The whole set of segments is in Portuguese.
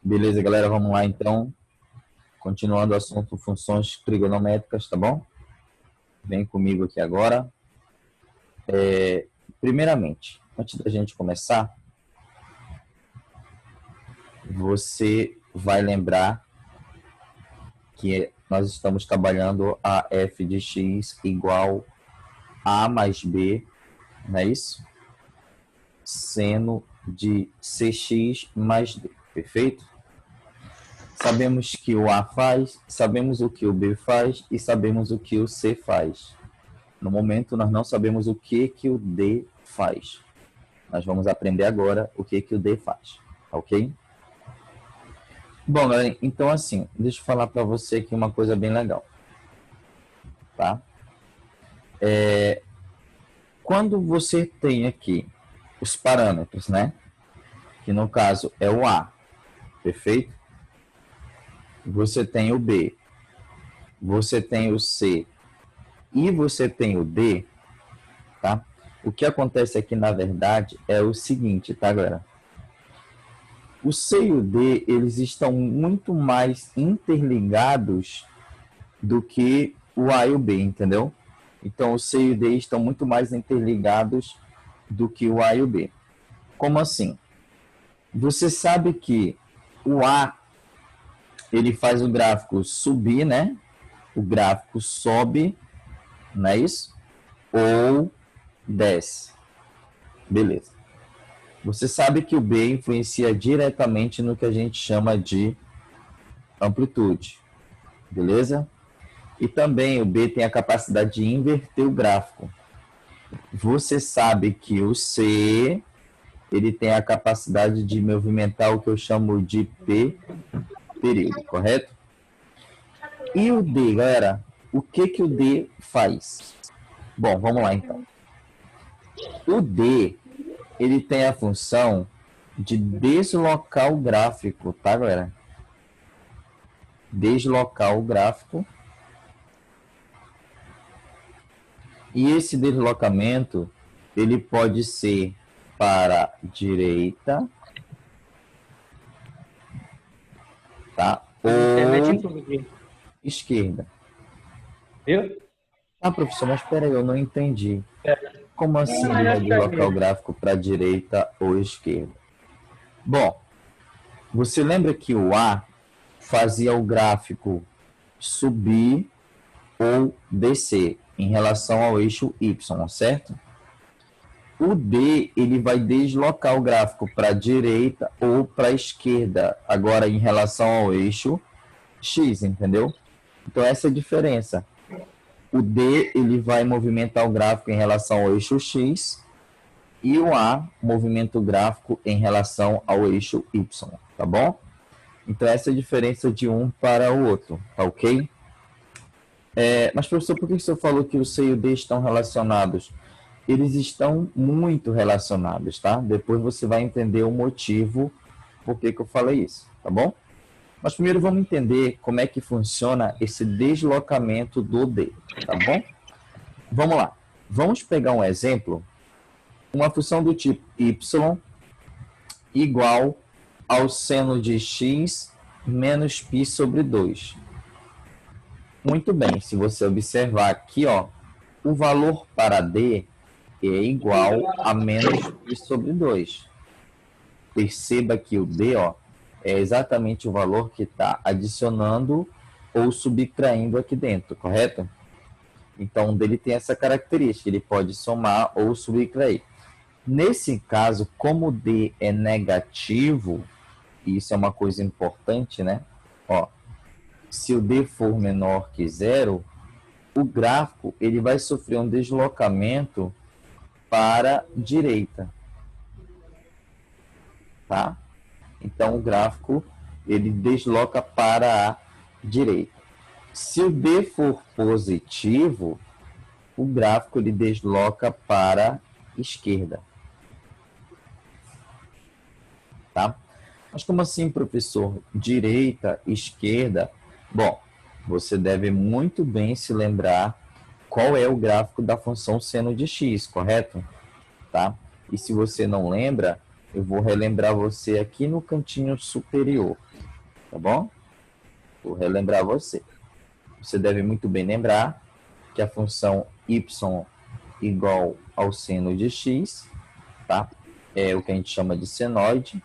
Beleza, galera, vamos lá então. Continuando o assunto funções trigonométricas, tá bom? Vem comigo aqui agora. Primeiramente, antes da gente começar, você vai lembrar que nós estamos trabalhando a f de x igual a mais b, não é isso? Seno de cx mais d, perfeito? Sabemos que o A faz, sabemos o que o B faz e sabemos o que o C faz. No momento, nós não sabemos o que o D faz. Nós vamos aprender agora o que o D faz, ok? Bom, galera, então assim, deixa eu falar para você aqui uma coisa bem legal, tá? Quando você tem aqui os parâmetros, né? Que no caso é o A, perfeito? Você tem o B, você tem o C e você tem o D, tá? O que acontece aqui, na verdade, é o seguinte, tá, galera? O C e o D, eles estão muito mais interligados do que o A e o B, entendeu? Então, o C e o D estão muito mais interligados do que o A e o B. Como assim? Você sabe que o A, ele faz o gráfico subir, né? O gráfico sobe, não é isso? Ou desce. Beleza. Você sabe que o B influencia diretamente no que a gente chama de amplitude. Beleza? E também o B tem a capacidade de inverter o gráfico. Você sabe que o C, ele tem a capacidade de movimentar o que eu chamo de P período, correto? E o D, galera, o que o D faz? Bom, vamos lá então. O D, ele tem a função de deslocar o gráfico, tá, galera? Deslocar o gráfico. E esse deslocamento, ele pode ser para a direita, tá? Ou esquerda. Viu? Ah, professor, mas espera aí, eu não entendi. Como assim ele vai deslocar o gráfico para a direita ou esquerda? Bom, você lembra que o A fazia o gráfico subir ou descer em relação ao eixo Y, certo? O D, ele vai deslocar o gráfico para a direita ou para a esquerda, agora em relação ao eixo X, entendeu? Então essa é a diferença. O D, ele vai movimentar o gráfico em relação ao eixo X e o A movimenta o gráfico em relação ao eixo Y, tá bom? Então essa é a diferença de um para o outro, tá ok? Mas professor, por que o senhor falou que o C e o D estão relacionados? Eles estão muito relacionados, tá? Depois você vai entender o motivo por que eu falei isso, tá bom? Mas primeiro vamos entender como é que funciona esse deslocamento do D, tá bom? Vamos lá. Vamos pegar um exemplo, uma função do tipo y igual ao seno de x menos π sobre 2. Muito bem, se você observar aqui, ó, o valor para D é igual a menos π sobre 2. Perceba que o D, ó, é exatamente o valor que está adicionando ou subtraindo aqui dentro, correto? Então, o dele tem essa característica, ele pode somar ou subtrair. Nesse caso, como o D é negativo, e isso é uma coisa importante, né? Ó, se o D for menor que zero, o gráfico ele vai sofrer um deslocamento para a direita, tá? Então, o gráfico ele desloca para a direita. Se o D for positivo, o gráfico ele desloca para a esquerda. Tá? Mas como assim, professor? Direita, esquerda? Bom, você deve muito bem se lembrar qual é o gráfico da função seno de x, correto? Tá? E se você não lembra, eu vou relembrar você aqui no cantinho superior. tá bom? Vou relembrar você. Você deve muito bem lembrar que a função y igual ao seno de x, tá? É o que a gente chama de senoide.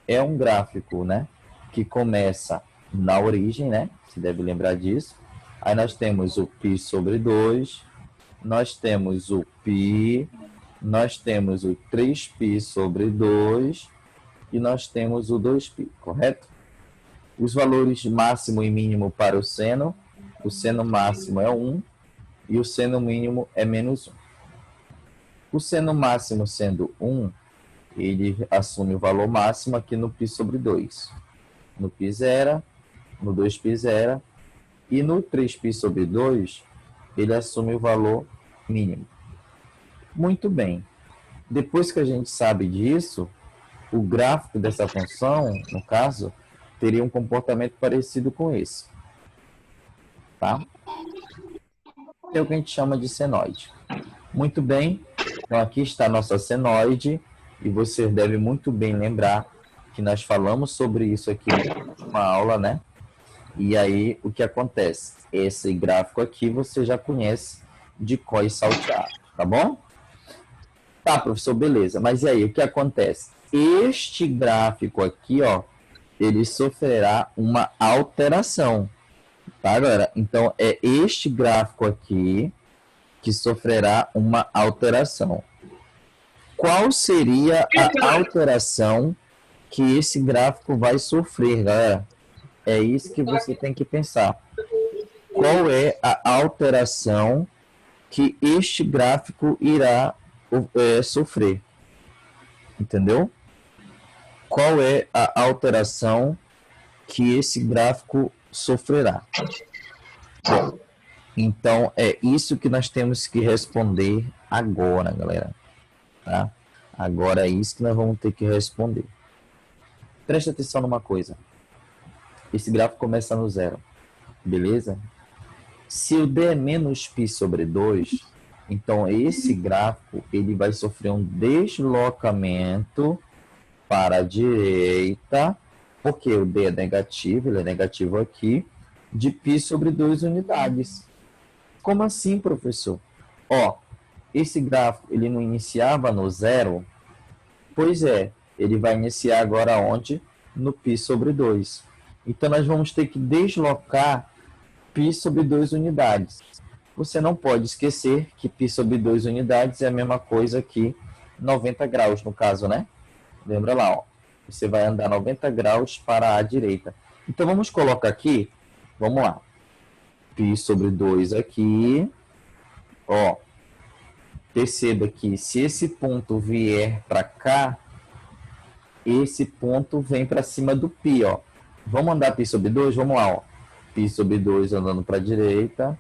É um gráfico, né, que começa na origem, né? Você deve lembrar disso. Aí nós temos o π sobre 2, nós temos o π, nós temos o 3π sobre 2 e nós temos o 2π, correto? Os valores máximo e mínimo para o seno máximo é 1 e o seno mínimo é menos 1. O seno máximo sendo 1, ele assume o valor máximo aqui no π sobre 2. No π zero, no 2π zero e no 3π sobre 2, ele assume o valor mínimo. Muito bem. Depois que a gente sabe disso, o gráfico dessa função, no caso, teria um comportamento parecido com esse. Tá? É o que a gente chama de senoide. Muito bem. Então, aqui está a nossa senoide. E você deve muito bem lembrar que nós falamos sobre isso aqui numa aula, né? E aí, o que acontece? Esse gráfico aqui você já conhece de cor e salteado, tá bom? Tá, professor, beleza. Mas e aí, o que acontece? Este gráfico aqui, ó, ele sofrerá uma alteração, tá, galera? Então, é este gráfico aqui que sofrerá uma alteração. Qual seria a alteração que esse gráfico vai sofrer, galera? É isso que você tem que pensar. Qual é a alteração que este gráfico irá sofrer? Entendeu? Qual é a alteração que esse gráfico sofrerá? Bom, então, é isso que nós temos que responder agora, galera. Tá? Agora é isso que nós vamos ter que responder. Preste atenção numa coisa. Esse gráfico começa no zero. Beleza? Se o D é menos π sobre 2, então esse gráfico ele vai sofrer um deslocamento para a direita, porque o D é negativo, ele é negativo aqui, de π sobre 2 unidades. Como assim, professor? Ó, esse gráfico, ele não iniciava no zero? Pois é, ele vai iniciar agora onde? No π sobre 2. Então, nós vamos ter que deslocar π sobre 2 unidades. Você não pode esquecer que π sobre 2 unidades é a mesma coisa que 90 graus, no caso, né? Lembra lá, ó. Você vai andar 90 graus para a direita. Então, vamos colocar aqui, vamos lá. π sobre 2 aqui, ó. Perceba que se esse ponto vier para cá, esse ponto vem para cima do π, ó. Vamos andar π sobre 2? Vamos lá, ó. π sobre 2 andando para a direita.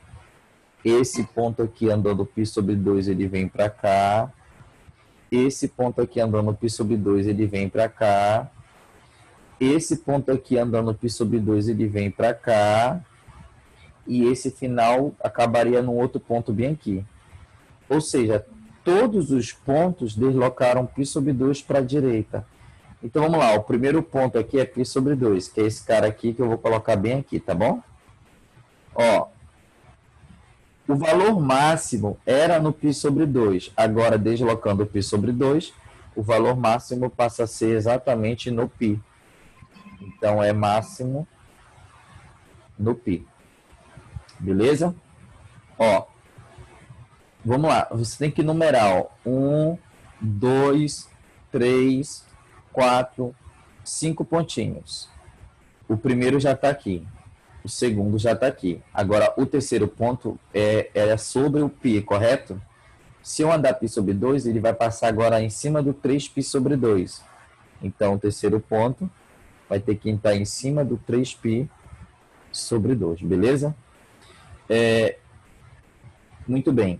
Esse ponto aqui andando π sobre 2, ele vem para cá. Esse ponto aqui andando π sobre 2, ele vem para cá. Esse ponto aqui andando π sobre 2, ele vem para cá. E esse final acabaria num outro ponto bem aqui. Ou seja, todos os pontos deslocaram π sobre 2 para a direita. Então, vamos lá. O primeiro ponto aqui é π sobre 2, que é esse cara aqui que eu vou colocar bem aqui, tá bom? Ó, o valor máximo era no π sobre 2. Agora, deslocando o π sobre 2, o valor máximo passa a ser exatamente no π. Então, é máximo no π. Beleza? Ó, vamos lá. Você tem que numerar, ó. 1, 2, 3, 4, 5 pontinhos. O primeiro já está aqui. O segundo já está aqui. Agora, o terceiro ponto é sobre o π, correto? Se eu andar π sobre 2, ele vai passar agora em cima do 3π sobre 2. Então, o terceiro ponto vai ter que estar em cima do 3π sobre 2, beleza? Muito bem.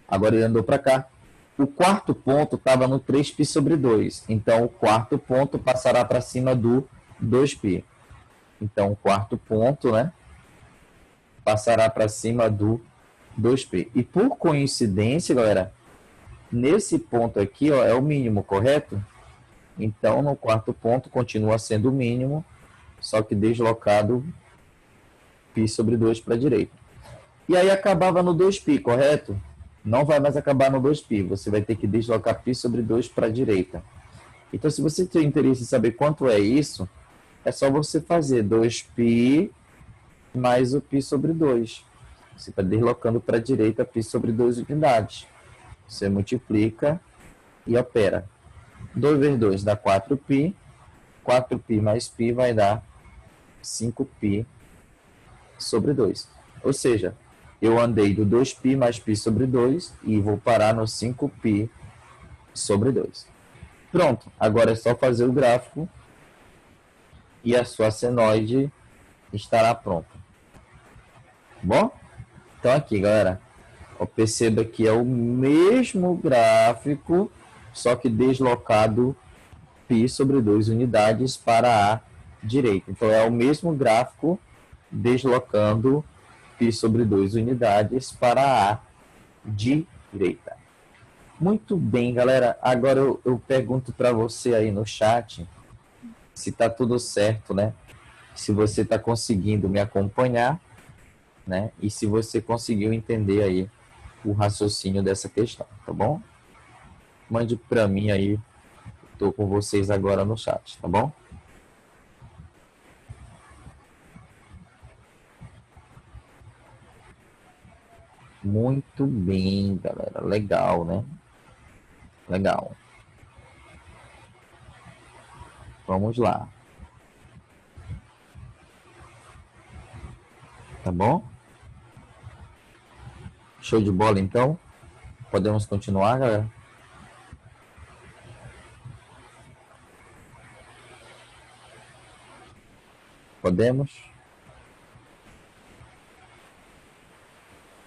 Agora ele andou para cá. O quarto ponto estava no 3π sobre 2. Então, o quarto ponto passará para cima do 2π. Então, o quarto ponto, né, passará para cima do 2π. E por coincidência, galera, nesse ponto aqui, ó, é o mínimo, correto? Então, no quarto ponto, continua sendo o mínimo. só que deslocado π sobre 2 para a direita. E aí acabava no 2π, correto? Não vai mais acabar no 2π, você vai ter que deslocar π sobre 2 para a direita. Então, se você tem interesse em saber quanto é isso, é só você fazer 2π mais o π sobre 2. Você está deslocando para a direita π sobre 2 unidades. Você multiplica e opera. 2 vezes 2 dá 4π. 4π mais π vai dar 5π sobre 2. Ou seja, eu andei do 2π mais π sobre 2 e vou parar no 5π sobre 2. Pronto, agora é só fazer o gráfico e a sua senoide estará pronta. Bom? Então aqui, galera, perceba que é o mesmo gráfico, só que deslocado π sobre 2 unidades para a direita. Então é o mesmo gráfico deslocando π sobre 2 unidades para a direita. Muito bem, galera. Agora eu pergunto para você aí no chat se está tudo certo, né? Se você está conseguindo me acompanhar, né? E se você conseguiu entender aí o raciocínio dessa questão, tá bom? Mande para mim aí. Estou com vocês agora no chat, tá bom? Muito bem, galera. Legal, né? Legal. Vamos lá. Tá bom? Show de bola, então? Podemos continuar, galera? Podemos?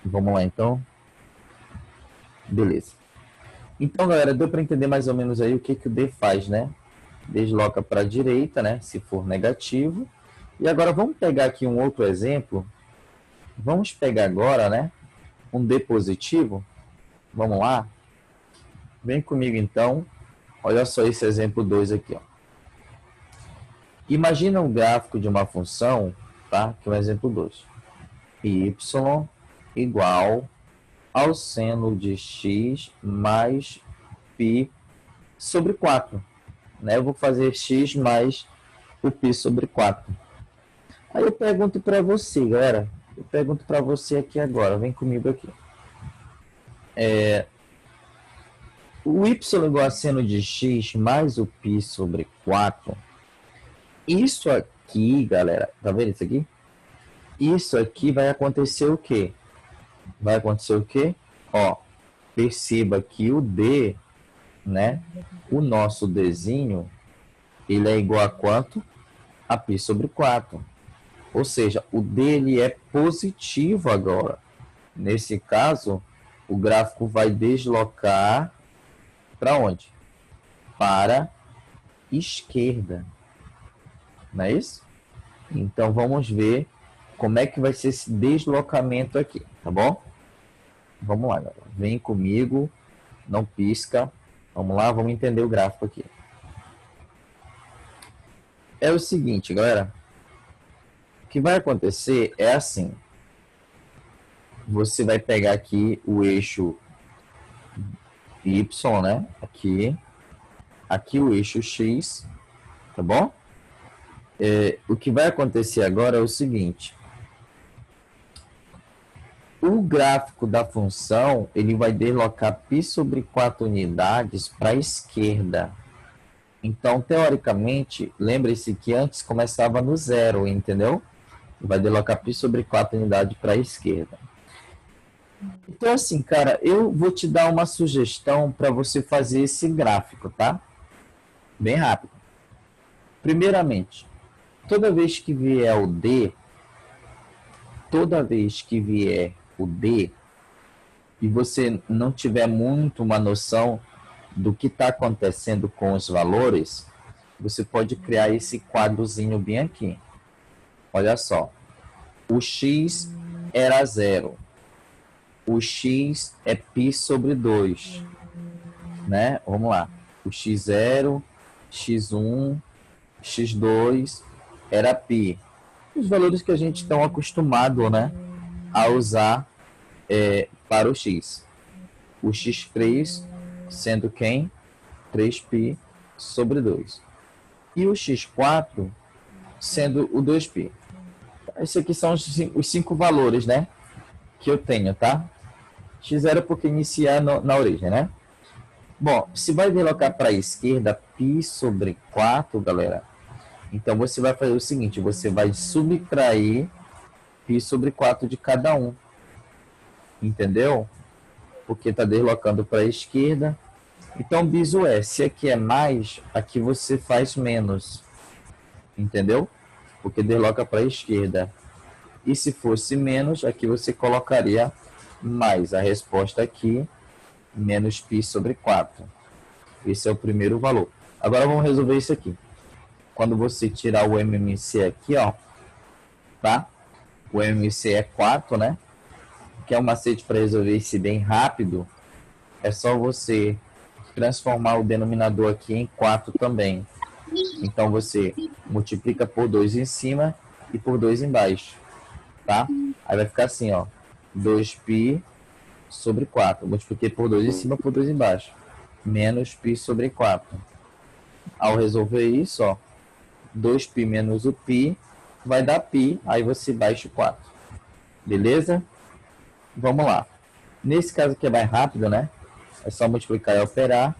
Vamos lá, então? Beleza. Então, galera, deu para entender mais ou menos aí o que o D faz, né? Desloca para a direita, né? Se for negativo. E agora vamos pegar aqui um outro exemplo. Vamos pegar agora, né? Um D positivo. Vamos lá? Vem comigo, então. Olha só esse exemplo 2 aqui, ó. Imagina um gráfico de uma função, tá? Que é o exemplo 2. Y igual ao seno de x mais π sobre 4. Né? Eu vou fazer x mais o π sobre 4. Aí eu pergunto para você, galera. Eu pergunto para você aqui agora. Vem comigo aqui. O y igual a seno de x mais o π sobre 4. Isso aqui, galera. Tá vendo isso aqui? Isso aqui vai acontecer o quê? Vai acontecer o quê? Ó, perceba que o D, né? O nosso Dzinho, ele é igual a quanto? A π sobre 4. Ou seja, o D ele é positivo agora. Nesse caso, o gráfico vai deslocar para onde? Para a esquerda. Não é isso? Então, vamos ver como é que vai ser esse deslocamento aqui, tá bom? Vamos lá, galera. Vem comigo, não pisca. Vamos lá, vamos entender o gráfico aqui. É o seguinte, galera. O que vai acontecer é assim. Você vai pegar aqui o eixo Y, né? Aqui o eixo X, tá bom? O que vai acontecer agora é o seguinte. O gráfico da função, ele vai deslocar π sobre 4 unidades para a esquerda. Então, teoricamente, lembre-se que antes começava no zero, entendeu? Vai deslocar π sobre 4 unidades para a esquerda. Então, assim, cara, eu vou te dar uma sugestão para você fazer esse gráfico, tá? Bem rápido. Primeiramente, toda vez que vier o D, e você não tiver muito uma noção do que está acontecendo com os valores, você pode criar esse quadrozinho bem aqui. Olha só. O x era 0. O x é π sobre 2. Né? Vamos lá. O x0, x1, x2, era π. Os valores que a gente está acostumado, né, a usar para o x. O x3 sendo quem? 3π sobre 2. E o x4 sendo o 2π. Esses aqui são os 5 valores, né, que eu tenho, tá? X0 porque iniciar na origem, né? Bom, se vai deslocar para a esquerda, π sobre 4, galera, então você vai fazer o seguinte, você vai subtrair π sobre 4 de cada um. Entendeu? Porque está deslocando para a esquerda. Então, biso é, se aqui é mais, aqui você faz menos. Entendeu? Porque desloca para a esquerda. E se fosse menos, aqui você colocaria mais. A resposta aqui, menos π sobre 4. Esse é o primeiro valor. Agora vamos resolver isso aqui. Quando você tirar o MMC aqui, ó, tá? O MMC é 4, né? Que é um macete para resolver isso bem rápido. É só você transformar o denominador aqui em 4 também. Então você multiplica por 2 em cima e por 2 embaixo, tá? Aí vai ficar assim, ó, 2π sobre 4. Multipliquei por 2 em cima, por 2 embaixo. Menos π sobre 4. Ao resolver isso, ó, 2π menos o π vai dar π, aí você baixa o 4. Beleza? Vamos lá. Nesse caso aqui é mais rápido, né? É só multiplicar e operar.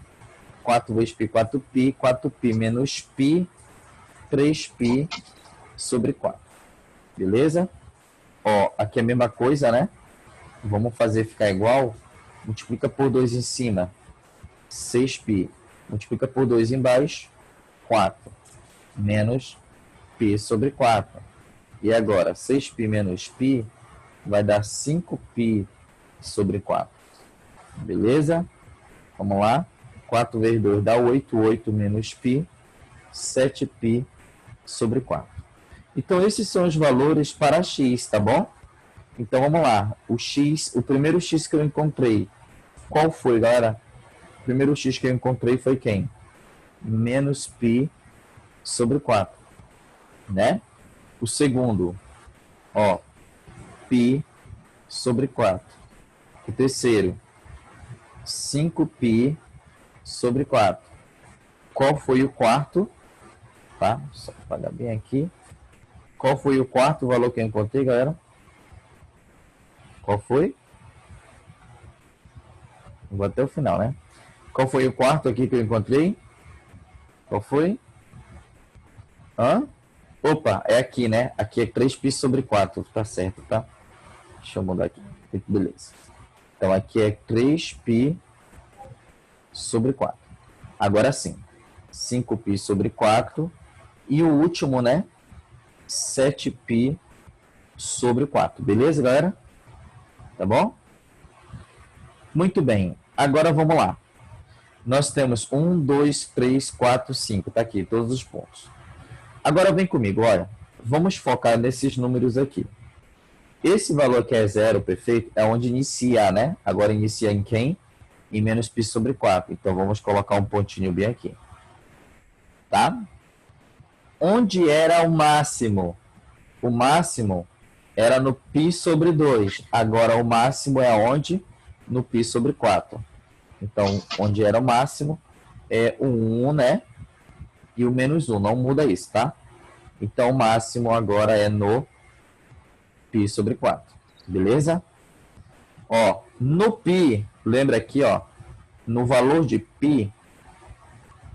4 vezes π, 4π. 4π menos π, 3π sobre 4. Beleza? Ó, aqui é a mesma coisa, né? Vamos fazer ficar igual. Multiplica por 2 em cima, 6π. Multiplica por 2 embaixo, 4. Menos π sobre 4. E agora, 6π menos π vai dar 5π sobre 4. Beleza? Vamos lá. 4 vezes 2 dá 8. 8 menos π, 7π sobre 4. Então, esses são os valores para x, tá bom? Então, vamos lá. O primeiro x que eu encontrei, qual foi, galera? O primeiro x que eu encontrei foi quem? Menos π sobre 4, né? O segundo, ó, π sobre 4. O terceiro, 5π sobre 4. Qual foi o quarto? Tá? Só apagar bem aqui. Qual foi o quarto valor que eu encontrei, galera? Qual foi? Vou até o final, né? Qual foi o quarto aqui que eu encontrei? Qual foi? Hã? Opa, é aqui, né? Aqui é 3π sobre 4. Tá certo, tá? Deixa eu mudar aqui. Beleza. Então, aqui é 3π sobre 4. Agora sim. 5π sobre 4. E o último, né? 7π sobre 4. Beleza, galera? Tá bom? Muito bem. Agora vamos lá. Nós temos 1, 2, 3, 4, 5. Tá aqui, todos os pontos. Agora vem comigo, olha. Vamos focar nesses números aqui. Esse valor que é 0, perfeito, é onde inicia, né? Agora inicia em quem? Em menos π sobre 4. Então, vamos colocar um pontinho bem aqui. Tá? Onde era o máximo? O máximo era no π sobre 2. Agora, o máximo é onde? No π sobre 4. Então, onde era o máximo é o 1, né? E o menos 1. Não muda isso, tá? Então, o máximo agora é no π sobre 4. Beleza? Ó, no π, lembra aqui, ó, no valor de π,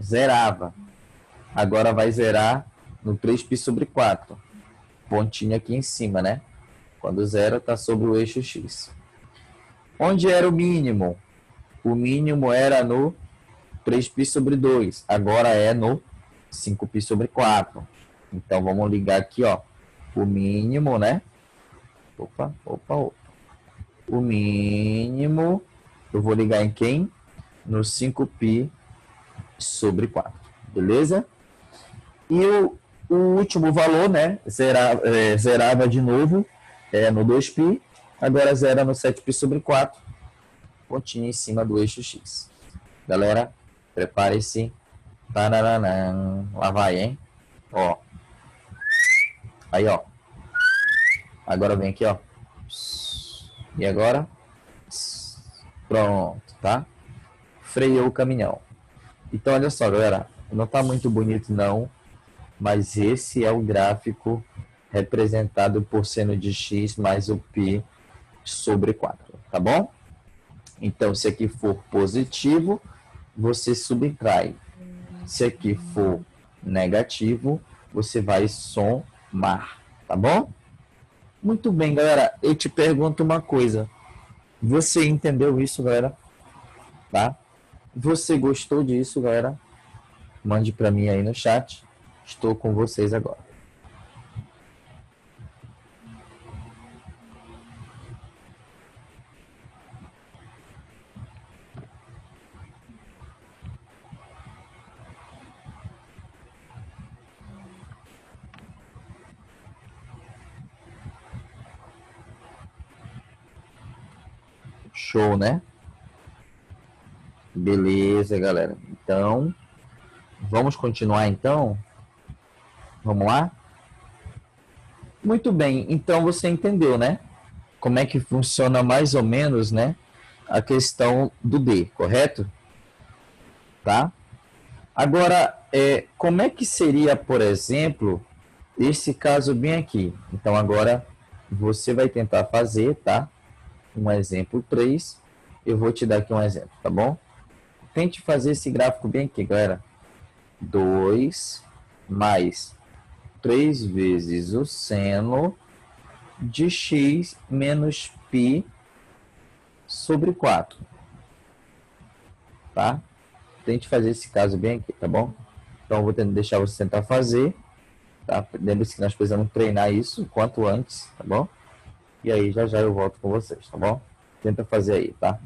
zerava. Agora vai zerar no 3π sobre 4. Pontinho aqui em cima, né? Quando zero, está sobre o eixo x. Onde era o mínimo? O mínimo era no 3π sobre 2. Agora é no 5π sobre 4. Então, vamos ligar aqui, ó. O mínimo, né? Opa. O mínimo, eu vou ligar em quem? No 5π sobre 4. Beleza? E o último valor, né? Zerava de novo no 2π. Agora zera no 7π sobre 4. Pontinho em cima do eixo x. Galera, prepare-se. Lá vai, hein? Ó. Aí, ó. Agora vem aqui, ó. E agora? Pronto, tá? Freou o caminhão. Então, olha só, galera. Não tá muito bonito, não. Mas esse é o gráfico representado por seno de x mais o π sobre 4, tá bom? Então, se aqui for positivo, você subtrai. Se aqui for negativo, você vai somar, tá bom? Muito bem, galera. Eu te pergunto uma coisa. Você entendeu isso, galera? Tá? Você gostou disso, galera? Mande para mim aí no chat. Estou com vocês agora. Show, né? Beleza, galera. Então, vamos continuar então? Vamos lá? Muito bem. Então você entendeu, né? Como é que funciona mais ou menos, né? A questão do D, correto? Tá? Agora, como é que seria, por exemplo, esse caso bem aqui? Então, agora você vai tentar fazer, tá? Um exemplo 3. Eu vou te dar aqui um exemplo, tá bom? Tente fazer esse gráfico bem aqui, galera. 2 mais 3 vezes o seno de x menos π sobre 4, tá? Tente fazer esse caso bem aqui, tá bom? Então, eu vou deixar você tentar fazer, tá? Lembre-se que nós precisamos treinar isso o quanto antes, tá bom? E aí, já já eu volto com vocês, tá bom? Tenta fazer aí, tá?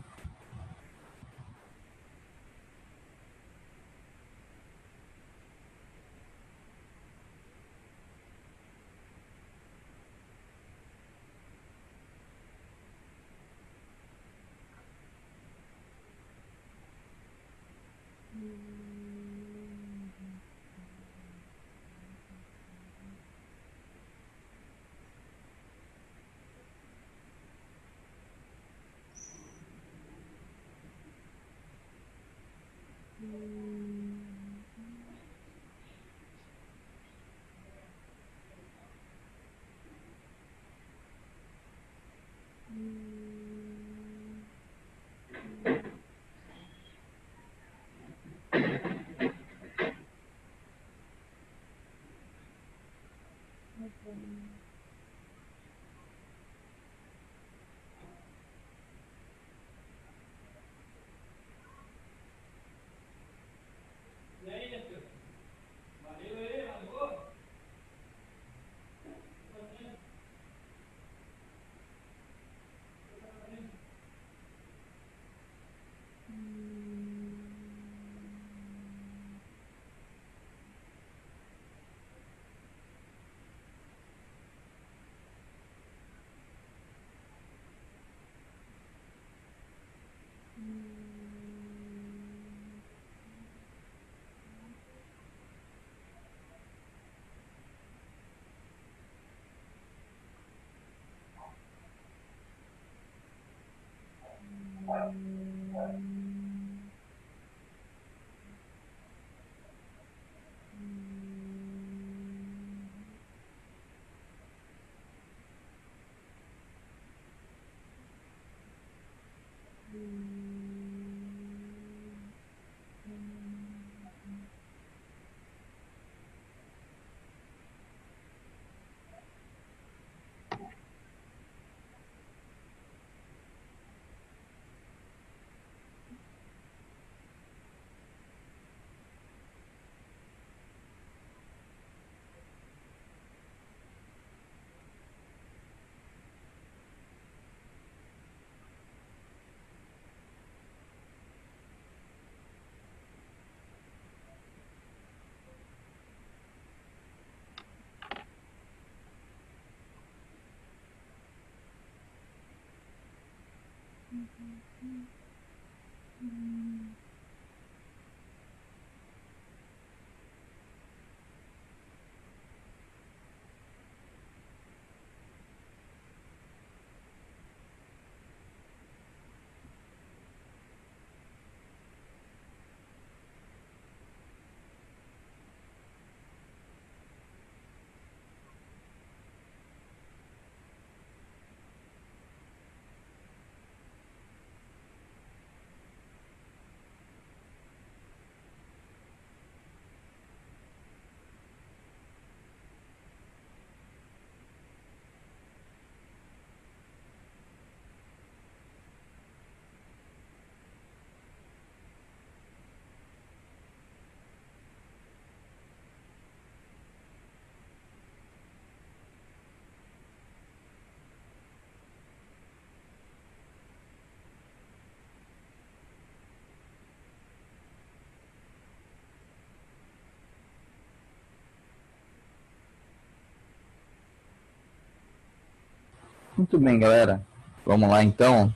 Muito bem, galera. Vamos lá, então.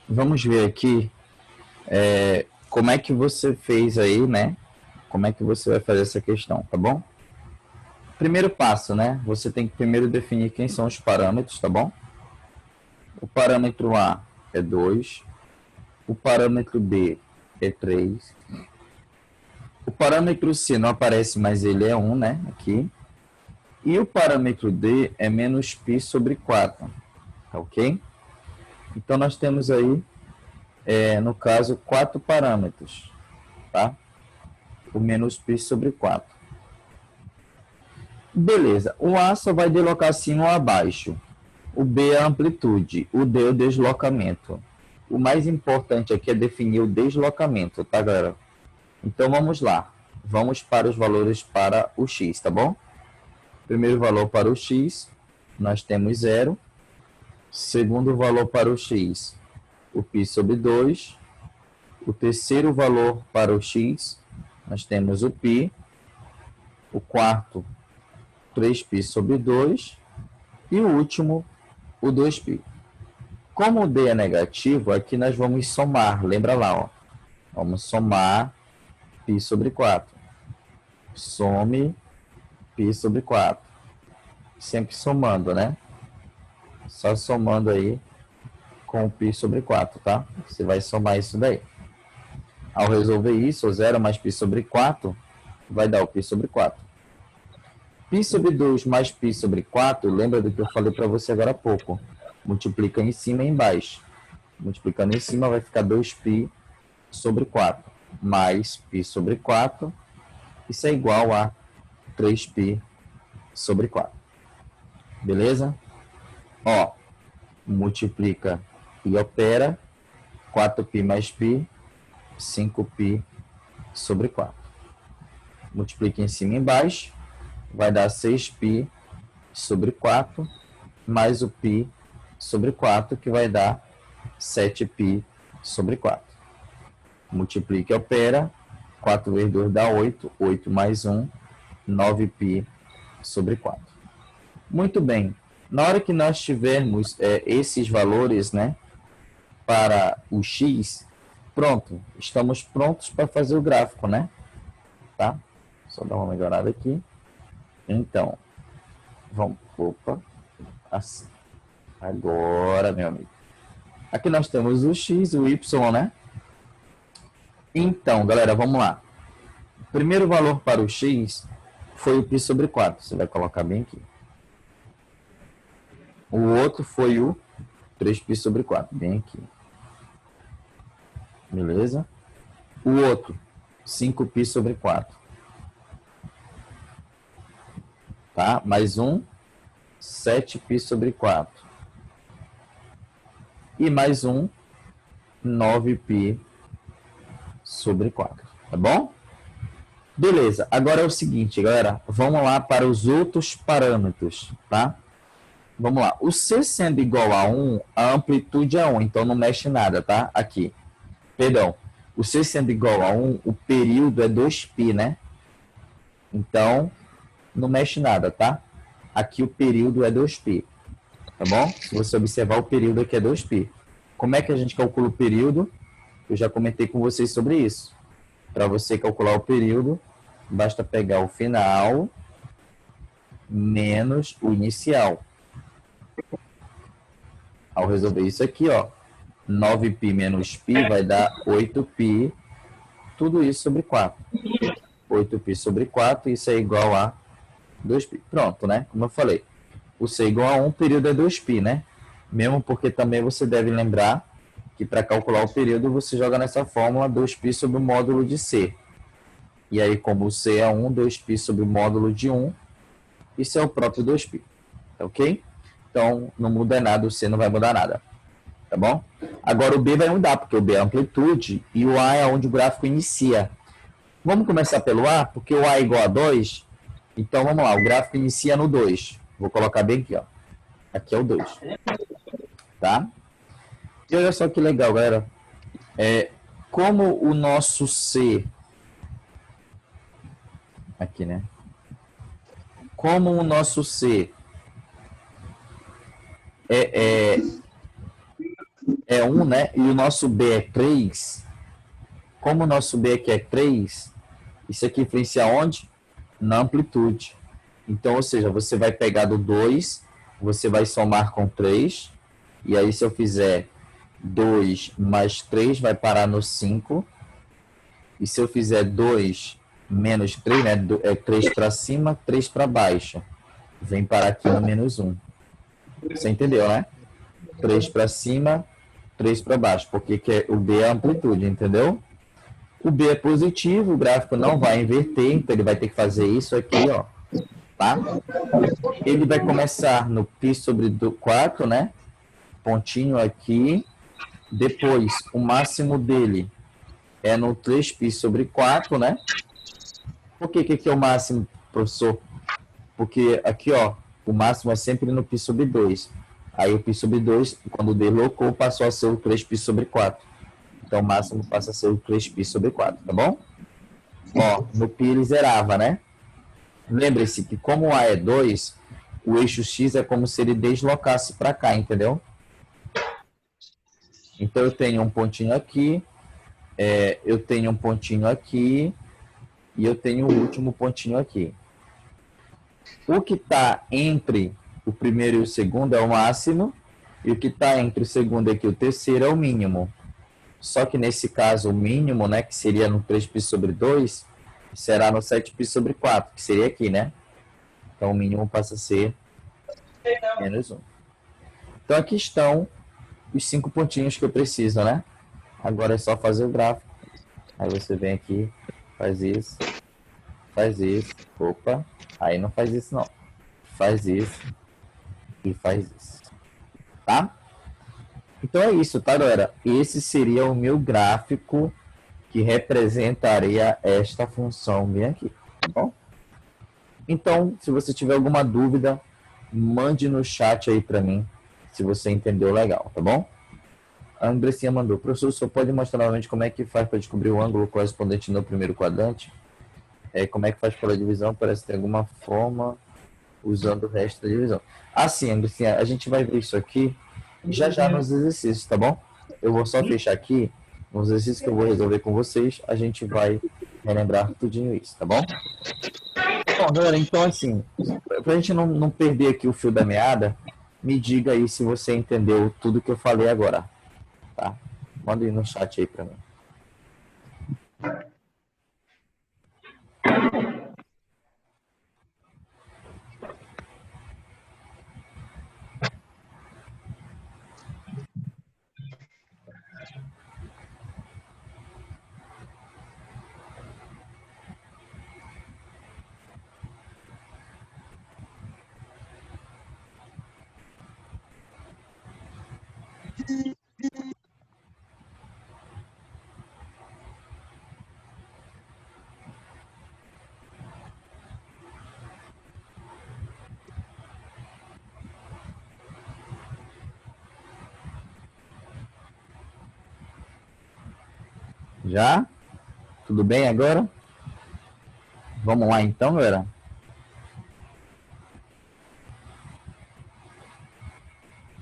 Vamos ver aqui como é que você fez aí, né? Como é que você vai fazer essa questão, tá bom? Primeiro passo, né? Você tem que primeiro definir quem são os parâmetros, tá bom? O parâmetro A é 2, o parâmetro B é 3, o parâmetro C não aparece, mas ele é 1, né? Aqui. E o parâmetro D é menos π sobre 4, tá ok? Então, nós temos aí, no caso, 4 parâmetros, tá? O menos π sobre 4. Beleza, o A só vai deslocar acima ou abaixo. O B é a amplitude, o D é o deslocamento. O mais importante aqui é definir o deslocamento, tá, galera? Então, vamos lá. Vamos para os valores para o x, tá bom? Primeiro valor para o x, nós temos 0. Segundo valor para o x, o π sobre 2. O terceiro valor para o x, nós temos o π. O quarto, 3π sobre 2. E o último, o 2π. Como o D é negativo, aqui nós vamos somar. Lembra lá, ó. Vamos somar π sobre 4. Some π sobre 4. Sempre somando, né? Só somando aí com o π sobre 4, tá? Você vai somar isso daí. Ao resolver isso, o 0 mais π sobre 4 vai dar o π sobre 4. Π sobre 2 mais π sobre 4, lembra do que eu falei para você agora há pouco. Multiplica em cima e embaixo. Multiplicando em cima vai ficar 2π sobre 4 mais π sobre 4. Isso é igual a 3π sobre 4. Beleza? Ó, multiplica e opera. 4π mais π, 5π sobre 4. Multiplica em cima e embaixo. Vai dar 6π sobre 4, mais o π sobre 4, que vai dar 7π sobre 4. Multiplica e opera. 4 vezes 2 dá 8. 8 mais 1, 9π sobre 4. Muito bem. Na hora que nós tivermos esses valores, né, para o x, pronto. Estamos prontos para fazer o gráfico, né? Tá? Só dar uma melhorada aqui. Então, vamos, opa, assim. Agora, meu amigo. Aqui nós temos o x, o y, né? Então, galera, vamos lá. O primeiro valor para o x foi o π sobre 4. Você vai colocar bem aqui. O outro foi o 3π sobre 4, bem aqui. Beleza? O outro, 5π sobre 4. Tá? Mais um, 7π sobre 4. E mais um, 9π sobre 4. Tá bom? Beleza. Agora é o seguinte, galera. Vamos lá para os outros parâmetros, tá? Vamos lá. O C sendo igual a 1, a amplitude é 1. Então não mexe nada, tá? Aqui. Perdão. O C sendo igual a 1, o período é 2π, né? Então, não mexe nada, tá? Aqui o período é 2π, tá bom? Se você observar, o período aqui é 2π. Como é que a gente calcula o período? Eu já comentei com vocês sobre isso. Para você calcular o período, basta pegar o final menos o inicial. Ao resolver isso aqui, ó, 9π menos π vai dar 8π, tudo isso sobre 4. 8π sobre 4, isso é igual a 2π. Pronto, né? Como eu falei, o C é igual a 1, o período é 2π, né? Mesmo porque também você deve lembrar que para calcular o período você joga nessa fórmula 2π sobre o módulo de C. E aí, como o C é 1, 2π sobre o módulo de 1, isso é o próprio 2π. Ok? Então, não muda nada, o C não vai mudar nada. Tá bom? Agora o B vai mudar, porque o B é a amplitude e o A é onde o gráfico inicia. Vamos começar pelo A, porque o A é igual a 2. Então, vamos lá, o gráfico inicia no 2. Vou colocar bem aqui, ó. Aqui é o 2. Tá? E olha só que legal, galera. Como o nosso C... Aqui, né? Como o nosso C é, é, é 1, né? E o nosso B é 3. Como o nosso B aqui é 3, isso aqui influencia onde? Na amplitude. Então, ou seja, você vai pegar do 2, você vai somar com 3, e aí se eu fizer 2 mais 3 vai parar no 5, e se eu fizer 2 menos 3, né, é 3 para cima, 3 para baixo, vem parar aqui no menos 1. Você entendeu, né? 3 para cima, 3 para baixo, porque o B é a amplitude, entendeu? O B é positivo, o gráfico não vai inverter, então ele vai ter que fazer isso aqui, ó, tá? Ele vai começar no π sobre 4, né? Pontinho aqui. Depois, o máximo dele é no 3π sobre 4, né? Por que é o máximo, professor? Porque aqui, ó, o máximo é sempre no π sobre 2. Aí o π sobre 2, quando deslocou, passou a ser o 3π sobre 4. Então, o máximo passa a ser o 3π sobre 4, tá bom? Ó, no π ele zerava, né? Lembre-se que como o A é 2, o eixo X é como se ele deslocasse para cá, entendeu? Então, eu tenho um pontinho aqui, eu tenho um pontinho aqui, e eu tenho o último pontinho aqui. O que está entre o primeiro e o segundo é o máximo, e o que está entre o segundo e o terceiro é o mínimo. Só que nesse caso, o mínimo, né, que seria no 3π sobre 2, será no 7π sobre 4, que seria aqui, né? Então, o mínimo passa a ser menos 1. Então, aqui estão os 5 pontinhos que eu preciso, né? Agora é só fazer o gráfico. Aí você vem aqui, faz isso, opa, aí não faz isso não, faz isso e faz isso, tá? Então é isso, tá, galera? Esse seria o meu gráfico que representaria esta função bem aqui, tá bom? Então, se você tiver alguma dúvida, mande no chat aí para mim, se você entendeu legal, tá bom? A Andressinha mandou, professor, o senhor pode mostrar novamente como é que faz para descobrir o ângulo correspondente no primeiro quadrante? Como é que faz pela divisão? Parece que tem alguma forma usando o resto da divisão. Assim, Andressinha, a gente vai ver isso aqui já nos exercícios, tá bom? Eu vou só fechar aqui, nos exercícios que eu vou resolver com vocês, a gente vai relembrar tudinho isso, tá bom? Bom, galera, então assim, pra gente não perder aqui o fio da meada, me diga aí se você entendeu tudo que eu falei agora, tá? Manda aí no chat aí pra mim. Já? Tudo bem agora? Vamos lá então, galera?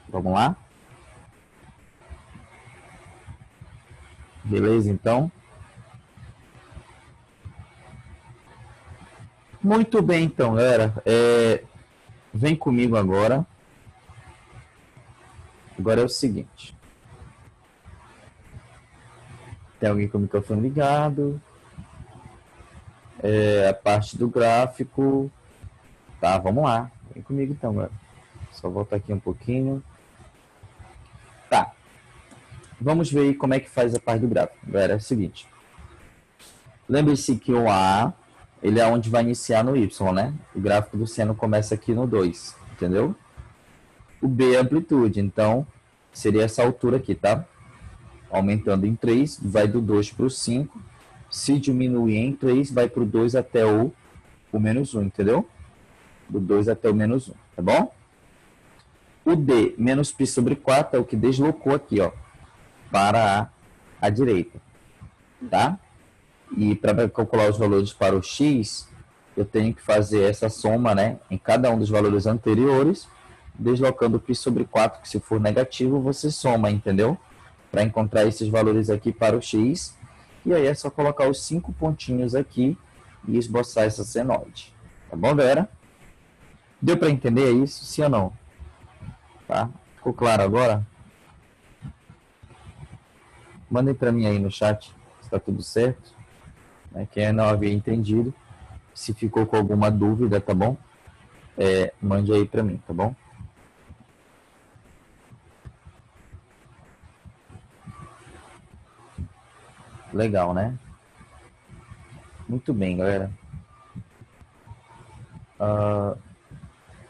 Vamos lá? Beleza, então? Muito bem, então, galera. Vem comigo agora. Agora é o seguinte. Tem alguém com o microfone ligado. A parte do gráfico. Tá, vamos lá. Vem comigo então, galera. Só voltar aqui um pouquinho. Tá. Vamos ver aí como é que faz a parte do gráfico. Galera, é o seguinte. Lembre-se que o A, ele é onde vai iniciar no Y, né? O gráfico do seno começa aqui no 2, entendeu? O B é a amplitude, então seria essa altura aqui, tá? Aumentando em 3, vai do 2 para o 5. Se diminuir em 3, vai para o 2 até o menos 1, entendeu? Do 2 até o menos 1, tá bom? O D, menos π sobre 4, é o que deslocou aqui, ó, para a direita, tá? E para calcular os valores para o x, eu tenho que fazer essa soma, né, em cada um dos valores anteriores, deslocando π sobre 4, que se for negativo, você soma, entendeu? Para encontrar esses valores aqui para o x. E aí é só colocar os 5 pontinhos aqui e esboçar essa senoide. Tá bom, galera? Deu para entender isso? Sim ou não? Tá? Ficou claro agora? Mandem para mim aí no chat se está tudo certo. Quem não havia entendido. Se ficou com alguma dúvida, tá bom? Mande aí para mim, tá bom? Legal, né? Muito bem, galera.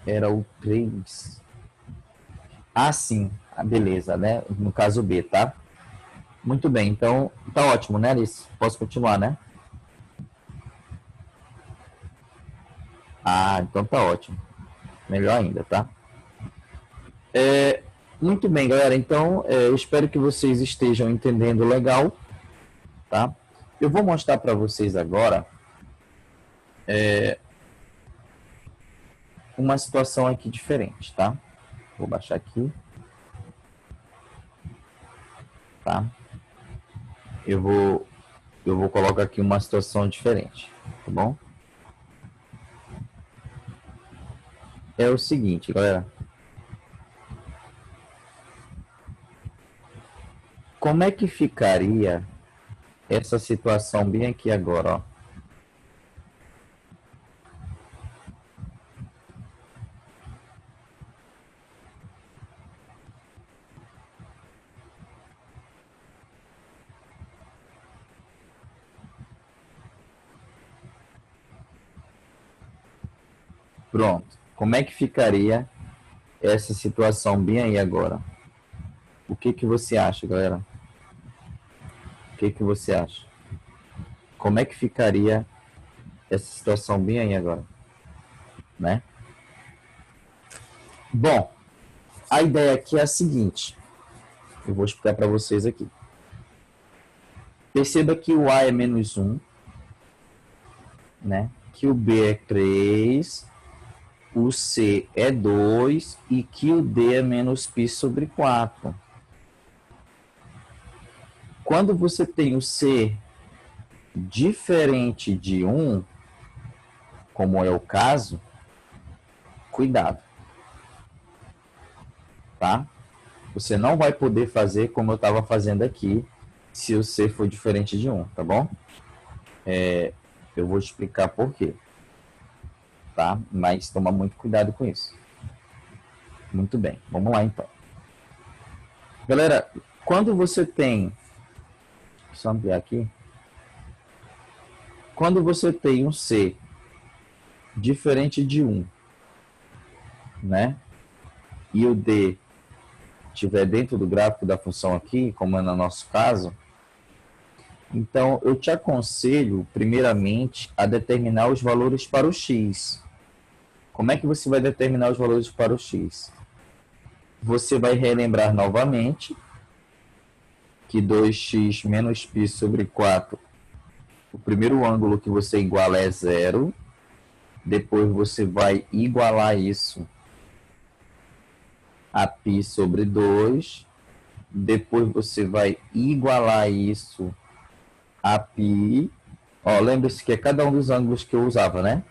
Era o 3. Ah, sim. Beleza, né? No caso B, tá? Muito bem, então tá ótimo, né, Alice? Posso continuar, né? Ah, então tá ótimo. Melhor ainda, tá? Muito bem, galera. Então, eu espero que vocês estejam entendendo legal, tá? Eu vou mostrar para vocês agora uma situação aqui diferente, tá? Vou baixar aqui. Tá? Eu vou colocar aqui uma situação diferente, tá bom? É o seguinte, galera. Como é que ficaria essa situação bem aqui agora, ó? Pronto. Como é que ficaria essa situação bem aí agora? O que que você acha, galera? O que que você acha? Como é que ficaria essa situação bem aí agora? Né? Bom, a ideia aqui é a seguinte. Eu vou explicar para vocês aqui. Perceba que o A é menos 1, né? Que o B é 3, o C é 2 e que o D é menos π sobre 4. Quando você tem o C diferente de 1, como é o caso, cuidado. Tá? Você não vai poder fazer como eu estava fazendo aqui, se o C for diferente de 1, tá bom? Eu vou explicar por quê. Tá? Mas toma muito cuidado com isso. Muito bem, vamos lá então. Galera, quando você tem... Deixa eu ampliar aqui. Quando você tem um C diferente de 1, né? E o D estiver dentro do gráfico da função aqui, como é no nosso caso, então eu te aconselho, primeiramente, a determinar os valores para o x. Como é que você vai determinar os valores para o x? Você vai relembrar novamente que 2x menos π sobre 4, o primeiro ângulo que você iguala é 0. Depois você vai igualar isso a π sobre 2. Depois você vai igualar isso a π. Ó, lembre-se que é cada um dos ângulos que eu usava, né?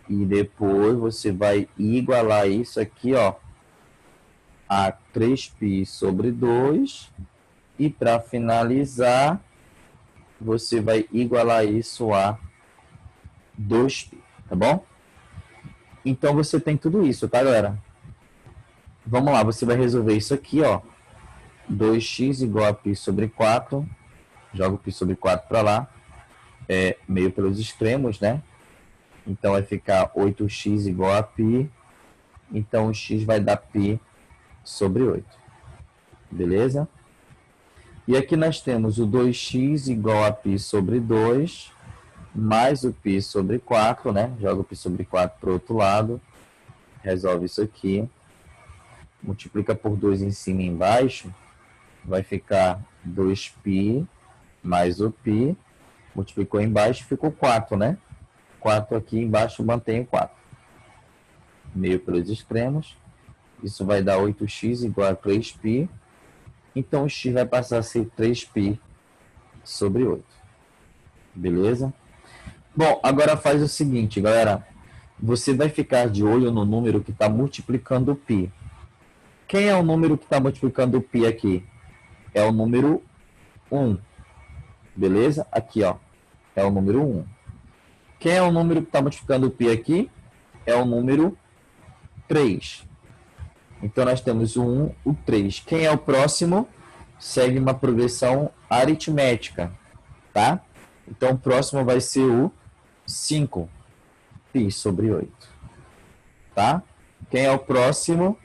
E depois você vai igualar isso aqui, ó, a 3π sobre 2. E para finalizar, você vai igualar isso a 2π, tá bom? Então você tem tudo isso, tá, galera? Vamos lá, você vai resolver isso aqui, ó. 2x igual a π sobre 4. Jogo π sobre 4 para lá. Meio pelos extremos, né? Então vai ficar 8x igual a π. Então o x vai dar π sobre 8. Beleza? E aqui nós temos o 2x igual a π sobre 2, mais o π sobre 4, né? Joga o π sobre 4 para o outro lado. Resolve isso aqui. Multiplica por 2 em cima e embaixo. Vai ficar 2π mais o π. Multiplicou embaixo, ficou 4, né? 4 aqui embaixo, mantém o 4. Meio pelos extremos. Isso vai dar 8x igual a 3π. Então, o x vai passar a ser 3π sobre 8. Beleza? Bom, agora faz o seguinte, galera. Você vai ficar de olho no número que está multiplicando o π. Quem é o número que está multiplicando o π aqui? É o número 1. Beleza? Aqui, ó. É o número 1. Quem é o número que está multiplicando o π aqui? É o número 3. Então, nós temos o 1, o 3. Quem é o próximo? Segue uma progressão aritmética, tá? Então, o próximo vai ser o 5, π sobre 8, tá? Quem é o próximo?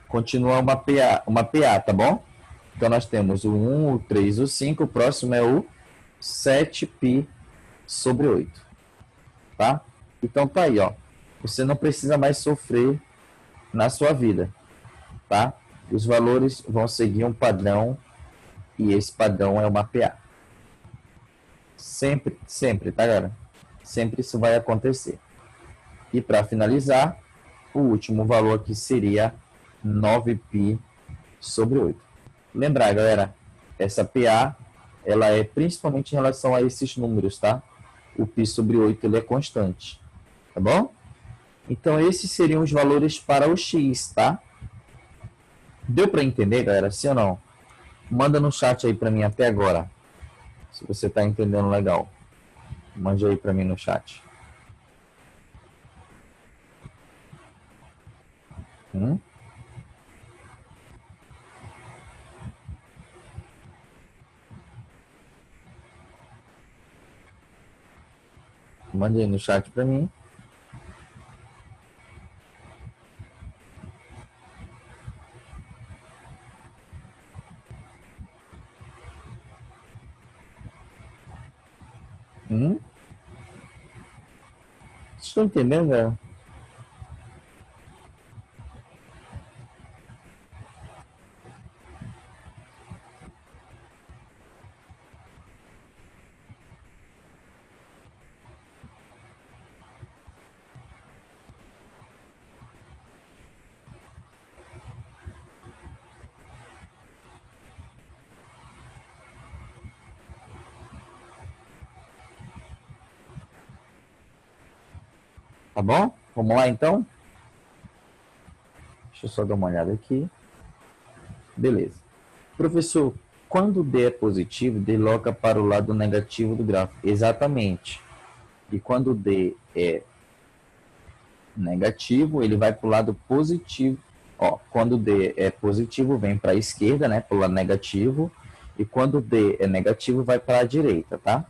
Continua uma PA, tá bom? Então, nós temos o 1, o 3, o 5. O próximo é o 7π sobre 8, tá? Então, tá aí, ó. Você não precisa mais sofrer na sua vida, tá? Os valores vão seguir um padrão e esse padrão é uma PA. Sempre, sempre, tá, galera? Sempre isso vai acontecer. E para finalizar, o último valor aqui seria 9π sobre 8. Lembrar, galera, essa PA, ela é principalmente em relação a esses números, tá? O π sobre 8 ele é constante, tá bom? Então, esses seriam os valores para o x, tá? Deu para entender, galera? Sim ou não? Manda no chat aí para mim até agora. Se você está entendendo legal. Mande aí para mim no chat. Mande aí no chat para mim. Vocês estão entendendo, galera? Tá bom? Vamos lá, então? Deixa eu só dar uma olhada aqui. Beleza. Professor, quando D é positivo, desloca para o lado negativo do gráfico. Exatamente. E quando D é negativo, ele vai para o lado positivo. Ó, quando D é positivo, vem para a esquerda, né? Para o lado negativo. E quando D é negativo, vai para a direita, tá?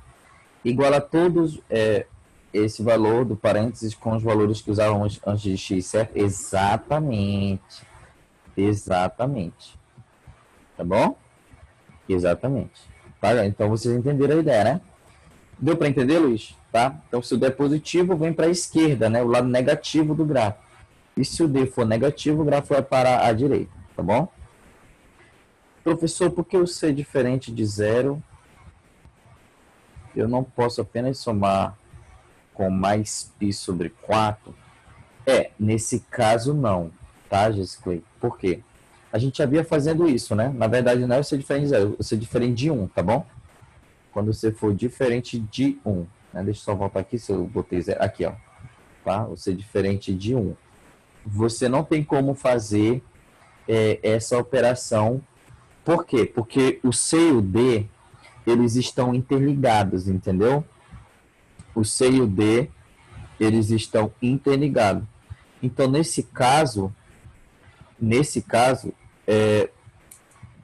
Igual a todos esse valor do parênteses com os valores que usávamos antes de x, certo? Exatamente. Exatamente. Tá bom? Exatamente. Tá? Então, vocês entenderam a ideia, né? Deu para entender, Luiz? Tá? Então, se o D é positivo, vem para a esquerda, né? O lado negativo do gráfico. E se o D for negativo, o gráfico vai para a direita. Tá bom? Professor, por que o C é diferente de zero? Eu não posso apenas somar com mais π sobre 4? Nesse caso não, tá, Jessica? Por quê? A gente já via fazendo isso, né? Na verdade, não é o C diferente de zero, o C diferente de 1, tá bom? Quando você for diferente de 1, né? Deixa eu só voltar aqui, se eu botei zero. Aqui, ó. Tá? O C diferente de 1. Você não tem como fazer essa operação. Por quê? Porque o C e o D, eles estão interligados, entendeu? O C e o D, eles estão interligados. Então, nesse caso,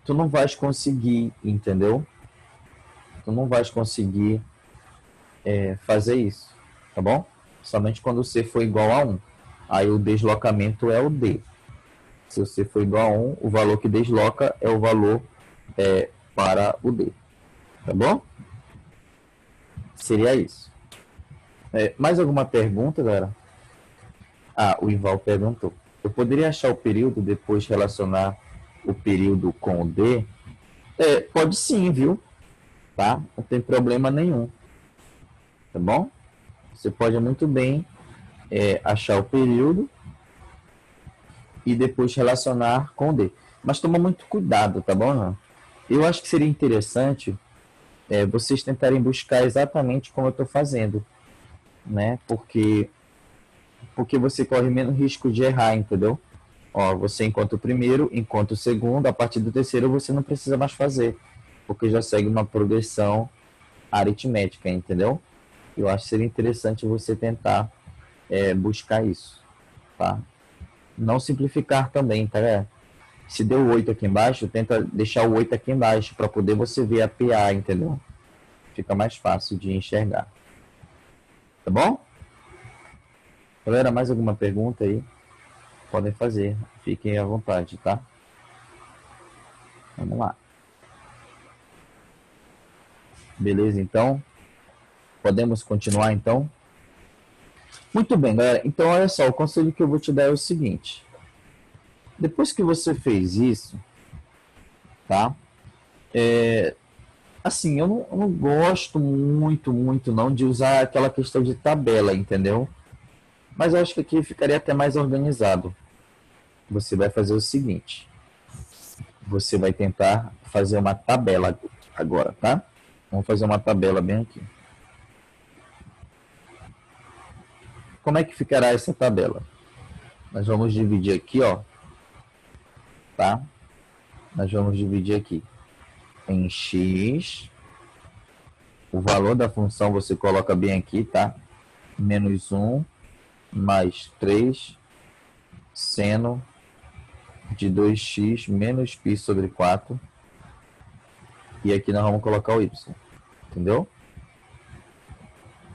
tu não vais conseguir, entendeu? Tu não vais conseguir fazer isso, tá bom? Somente quando o C for igual a 1. Aí o deslocamento é o D. Se o C for igual a 1, o valor que desloca é o valor para o D. Tá bom? Seria isso. Mais alguma pergunta, galera? O Ival perguntou. Eu poderia achar o período depois relacionar o período com o D? Pode sim, viu? Tá? Não tem problema nenhum. Tá bom? Você pode muito bem achar o período e depois relacionar com o D. Mas toma muito cuidado, tá bom, João? Eu acho que seria interessante vocês tentarem buscar exatamente como eu estou fazendo, né? Porque você corre menos risco de errar, entendeu? Ó, você encontra o primeiro, encontra o segundo, a partir do terceiro você não precisa mais fazer, porque já segue uma progressão aritmética, entendeu? Eu acho que seria interessante você tentar buscar isso, tá? Não simplificar também, tá? Se deu 8 aqui embaixo, tenta deixar o 8 aqui embaixo, para poder você ver a PA, entendeu? Fica mais fácil de enxergar. Tá bom? Galera, mais alguma pergunta aí? Podem fazer, fiquem à vontade, tá? Vamos lá. Beleza, então? Podemos continuar, então? Muito bem, galera. Então, olha só, o conselho que eu vou te dar é o seguinte. Depois que você fez isso, tá? Assim, eu não gosto muito não de usar aquela questão de tabela, entendeu? Mas eu acho que aqui ficaria até mais organizado. Você vai fazer o seguinte. Você vai tentar fazer uma tabela agora, tá? Vamos fazer uma tabela bem aqui. Como é que ficará essa tabela? Nós vamos dividir aqui, ó. Tá? Nós vamos dividir aqui em x. O valor da função você coloca bem aqui, tá? Menos 1 mais 3 seno de 2x menos π sobre 4. E aqui nós vamos colocar o y. Entendeu?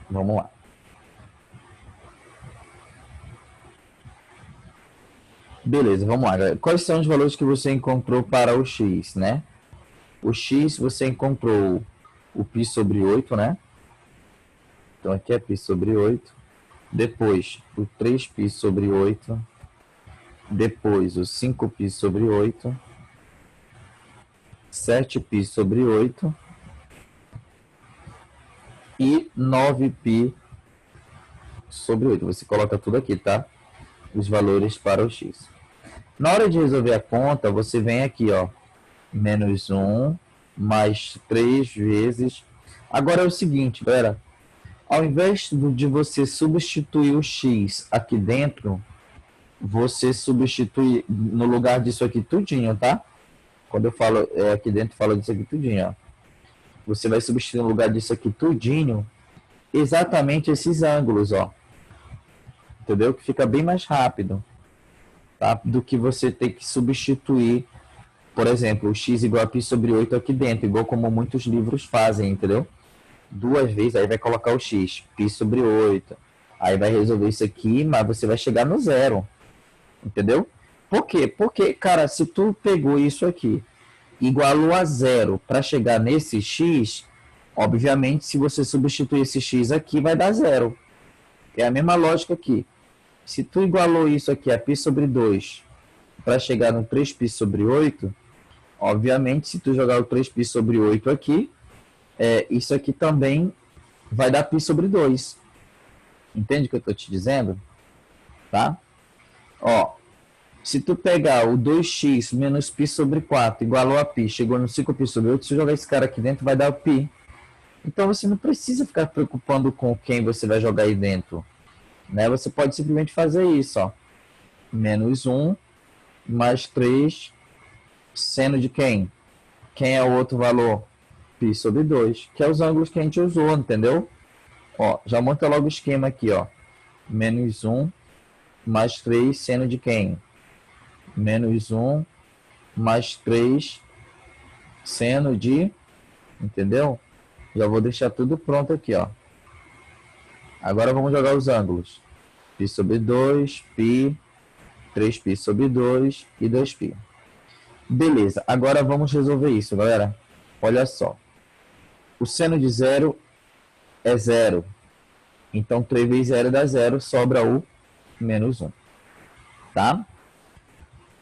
Vamos lá. Beleza, vamos lá, galera. Quais são os valores que você encontrou para o x, né? O x você encontrou o π sobre 8, né? Então aqui é π sobre 8. Depois o 3π sobre 8. Depois o 5π sobre 8. 7π sobre 8. E 9π sobre 8. Você coloca tudo aqui, tá? Os valores para o x. Na hora de resolver a conta, você vem aqui, ó. Menos 1 mais 3 vezes. Agora é o seguinte, galera. Ao invés de você substituir o x aqui dentro, você substitui no lugar disso aqui tudinho, tá? Quando eu falo aqui dentro, eu falo disso aqui tudinho, ó. Você vai substituir no lugar disso aqui tudinho exatamente esses ângulos, ó. Entendeu? Que fica bem mais rápido, tá? Do que você ter que substituir, por exemplo, o x igual a π sobre 8 aqui dentro, igual como muitos livros fazem, entendeu? Duas vezes, aí vai colocar o x, π sobre 8. Aí vai resolver isso aqui, mas você vai chegar no zero. Entendeu? Por quê? Porque, cara, se tu pegou isso aqui, igualou a zero para chegar nesse x, obviamente, se você substituir esse x aqui, vai dar zero. É a mesma lógica aqui. Se tu igualou isso aqui a π sobre 2 para chegar no 3π sobre 8, obviamente, se tu jogar o 3π sobre 8 aqui, isso aqui também vai dar π sobre 2. Entende o que eu estou te dizendo? Tá? Ó, se tu pegar o 2x menos π sobre 4 igualou a π, chegou no 5π sobre 8, se jogar esse cara aqui dentro, vai dar o π. Então, você não precisa ficar preocupando com quem você vai jogar aí dentro. Né? Você pode simplesmente fazer isso, ó. Menos 1 mais 3 seno de quem? Quem é o outro valor? π sobre 2, que é os ângulos que a gente usou, entendeu? Ó, já monta logo o esquema aqui, ó. Menos 1 mais 3 seno de quem? Menos 1 mais 3 seno de... Entendeu? Já vou deixar tudo pronto aqui, ó. Agora vamos jogar os ângulos. π sobre 2, π, 3π sobre 2 e 2π. Beleza, agora vamos resolver isso, galera. Olha só. O seno de zero é zero. Então, 3 vezes 0 dá 0, sobra o menos 1. Tá?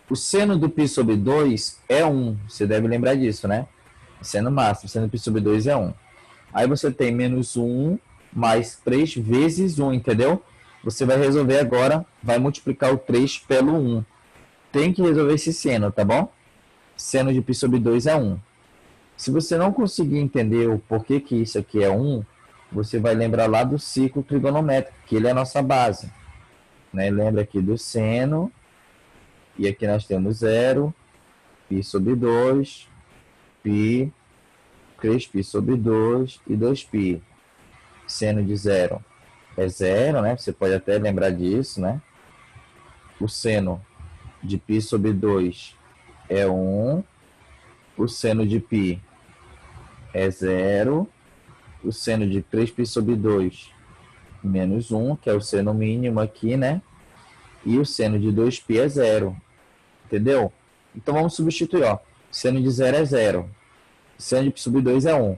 O seno do π sobre 2 é 1. Você deve lembrar disso, né? Seno máximo, seno do π sobre 2 é 1. Aí você tem menos 1 mais 3 vezes 1, entendeu? Você vai resolver agora, vai multiplicar o 3 pelo 1. tem que resolver esse seno, tá bom? Seno de π sobre 2 é 1. Se você não conseguir entender o porquê que isso aqui é 1, você vai lembrar lá do ciclo trigonométrico, que ele é a nossa base. Né? Lembra aqui do seno, e aqui nós temos 0, π sobre 2, π, 3π sobre 2 e 2π. Seno de 0 é 0, né? Você pode até lembrar disso, né? O seno de π sobre 2 é 1. O seno de π é 0. O seno de 3π sobre 2 menos 1, que é o seno mínimo aqui, né? E o seno de 2π é 0. Entendeu? Então vamos substituir, ó. Seno de 0 é 0. Seno de π sobre 2 é 1.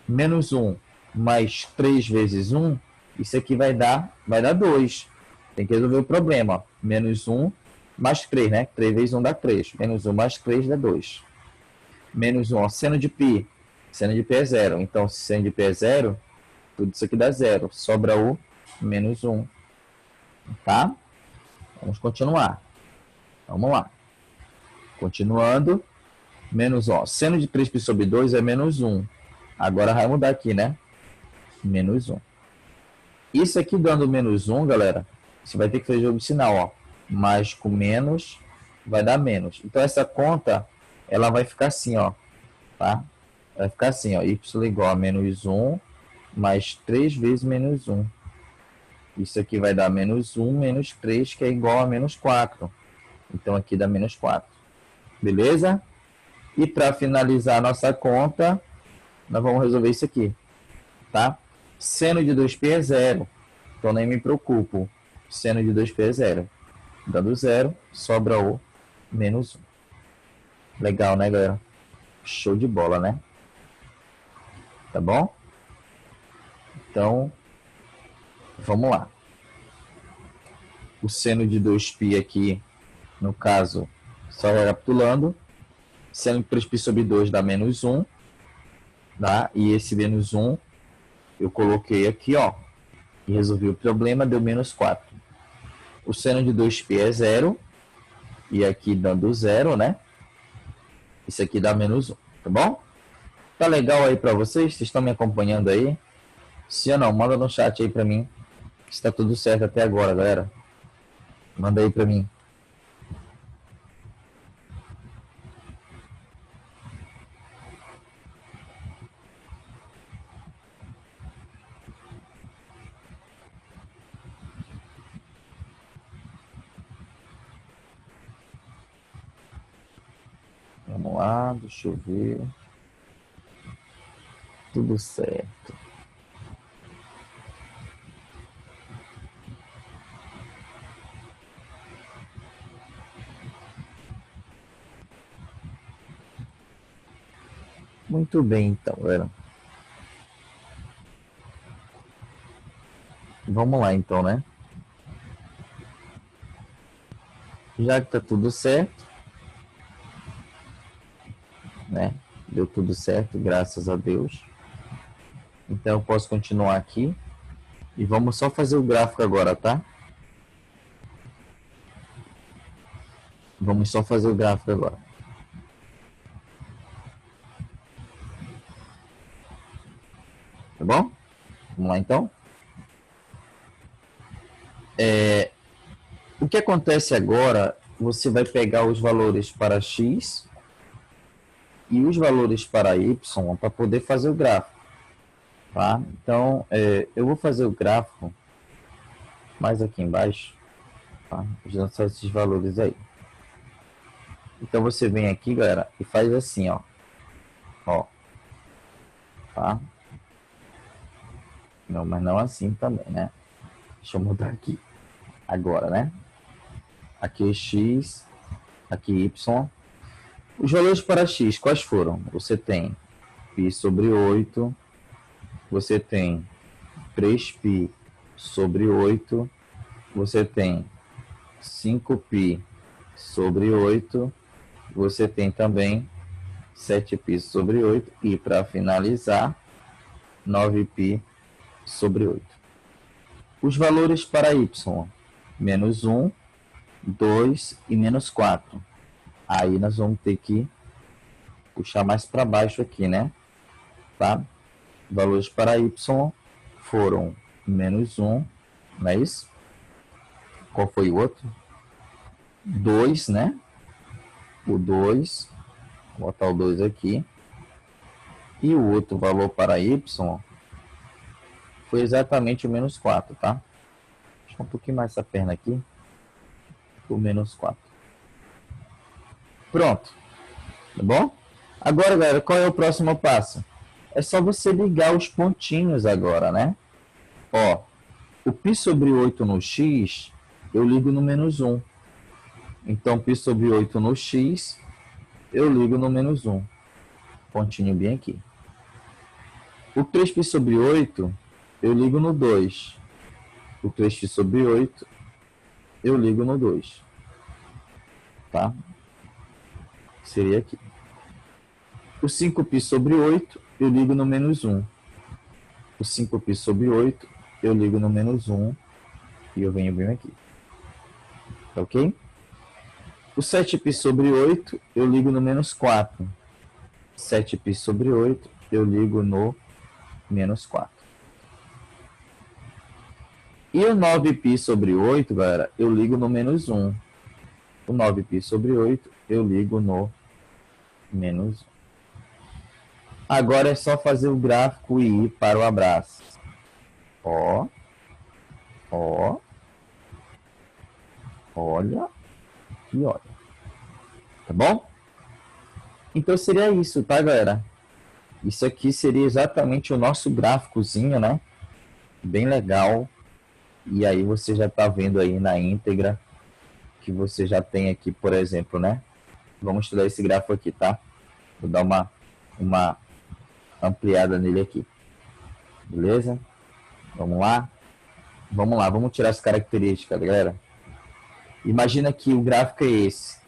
Menos 1 mais 3 vezes 1, isso aqui vai dar 2. Tem que resolver o problema, ó. Menos 1 mais 3, né? 3 vezes 1 dá 3. Menos 1 mais 3 dá 2. Menos 1, ó. Seno de π. Seno de π é 0. Então, se seno de π é 0, tudo isso aqui dá 0. Sobra o menos 1. Tá? Vamos continuar. Vamos lá. Continuando. Menos 1. Seno de 3π sobre 2 é menos 1. Agora vai mudar aqui, né? Menos 1. Isso aqui dando menos 1, galera, você vai ter que fazer o jogo de sinal, ó. Mais com menos vai dar menos. Então, essa conta, ela vai ficar assim, ó. Tá? Vai ficar assim, ó. Y igual a menos 1 mais 3 vezes menos 1. Isso aqui vai dar menos 1 menos 3, que é igual a menos 4. Então, aqui dá menos 4. Beleza? E para finalizar a nossa conta, nós vamos resolver isso aqui. Tá? Seno de 2π é 0. Então, nem me preocupo. Seno de 2π é 0. Dando 0, sobra o menos 1. Legal, né, galera? Show de bola, né? Tá bom? Então, vamos lá. O seno de 2π aqui, no caso, só recapitulando, seno de 3π sobre 2 dá menos 1, tá? E esse menos 1 eu coloquei aqui, ó, e resolvi o problema, deu menos 4. O seno de 2π é 0, e aqui dando 0, né? Isso aqui dá menos 1, tá bom? Tá legal aí pra vocês? Vocês estão me acompanhando aí? Se ou não, manda no chat aí pra mim. Se tá tudo certo até agora, galera. Manda aí pra mim. Vamos lá, deixa eu ver. Tudo certo. Muito bem, então, galera. Vamos lá, então, né? Já que tá tudo certo, né? Deu tudo certo, graças a Deus. Então, eu posso continuar aqui. E vamos só fazer o gráfico agora, tá? Vamos só fazer o gráfico agora. Tá bom? Vamos lá, então. O que acontece agora, você vai pegar os valores para x e os valores para y para poder fazer o gráfico. Tá? Então, eu vou fazer o gráfico mais aqui embaixo, tá? Usando só esses valores aí. Então, você vem aqui, galera, e faz assim, ó. Ó. Tá? Não, mas não assim também, né? Deixa eu mudar aqui. Agora, né? Aqui é x, aqui y. Os valores para x, quais foram? Você tem π sobre 8, você tem 3π sobre 8, você tem 5π sobre 8, você tem também 7π sobre 8 e, para finalizar, 9π sobre 8. Os valores para y, menos 1, 2 e menos 4. Aí nós vamos ter que puxar mais para baixo aqui, né? Tá? Valores para y foram menos 1, não é isso? Qual foi o outro? 2, né? O 2, vou botar o 2 aqui. E o outro valor para y foi exatamente o menos 4, tá? Deixa um pouquinho mais essa perna aqui. O menos 4. Pronto. Tá bom? Agora, galera, qual é o próximo passo? É só você ligar os pontinhos agora, né? Ó, o π sobre 8 no x, eu ligo no menos 1. Então, π sobre 8 no x, eu ligo no menos 1. Pontinho bem aqui. O 3π sobre 8, eu ligo no 2. O 3π sobre 8, eu ligo no 2. Tá? Seria aqui. O 5π sobre 8, eu ligo no menos 1. O 5π sobre 8, eu ligo no menos 1. E eu venho bem aqui. Tá ok? O 7π sobre 8, eu ligo no menos 4. 7π sobre 8, eu ligo no menos 4. E o 9π sobre 8, galera, eu ligo no menos 1. O 9π sobre 8, eu ligo no menos 1. Agora é só fazer o gráfico e ir para o abraço. Ó. Ó. Olha. E olha. Tá bom? Então seria isso, tá, galera? Isso aqui seria exatamente o nosso gráficozinho, né? Bem legal. E aí você já tá vendo aí na íntegra que você já tem aqui, por exemplo, né? Vamos estudar esse gráfico aqui, tá? Vou dar uma ampliada nele aqui. Beleza? Vamos lá? Vamos lá, vamos tirar as características, galera. Imagina que o gráfico é esse.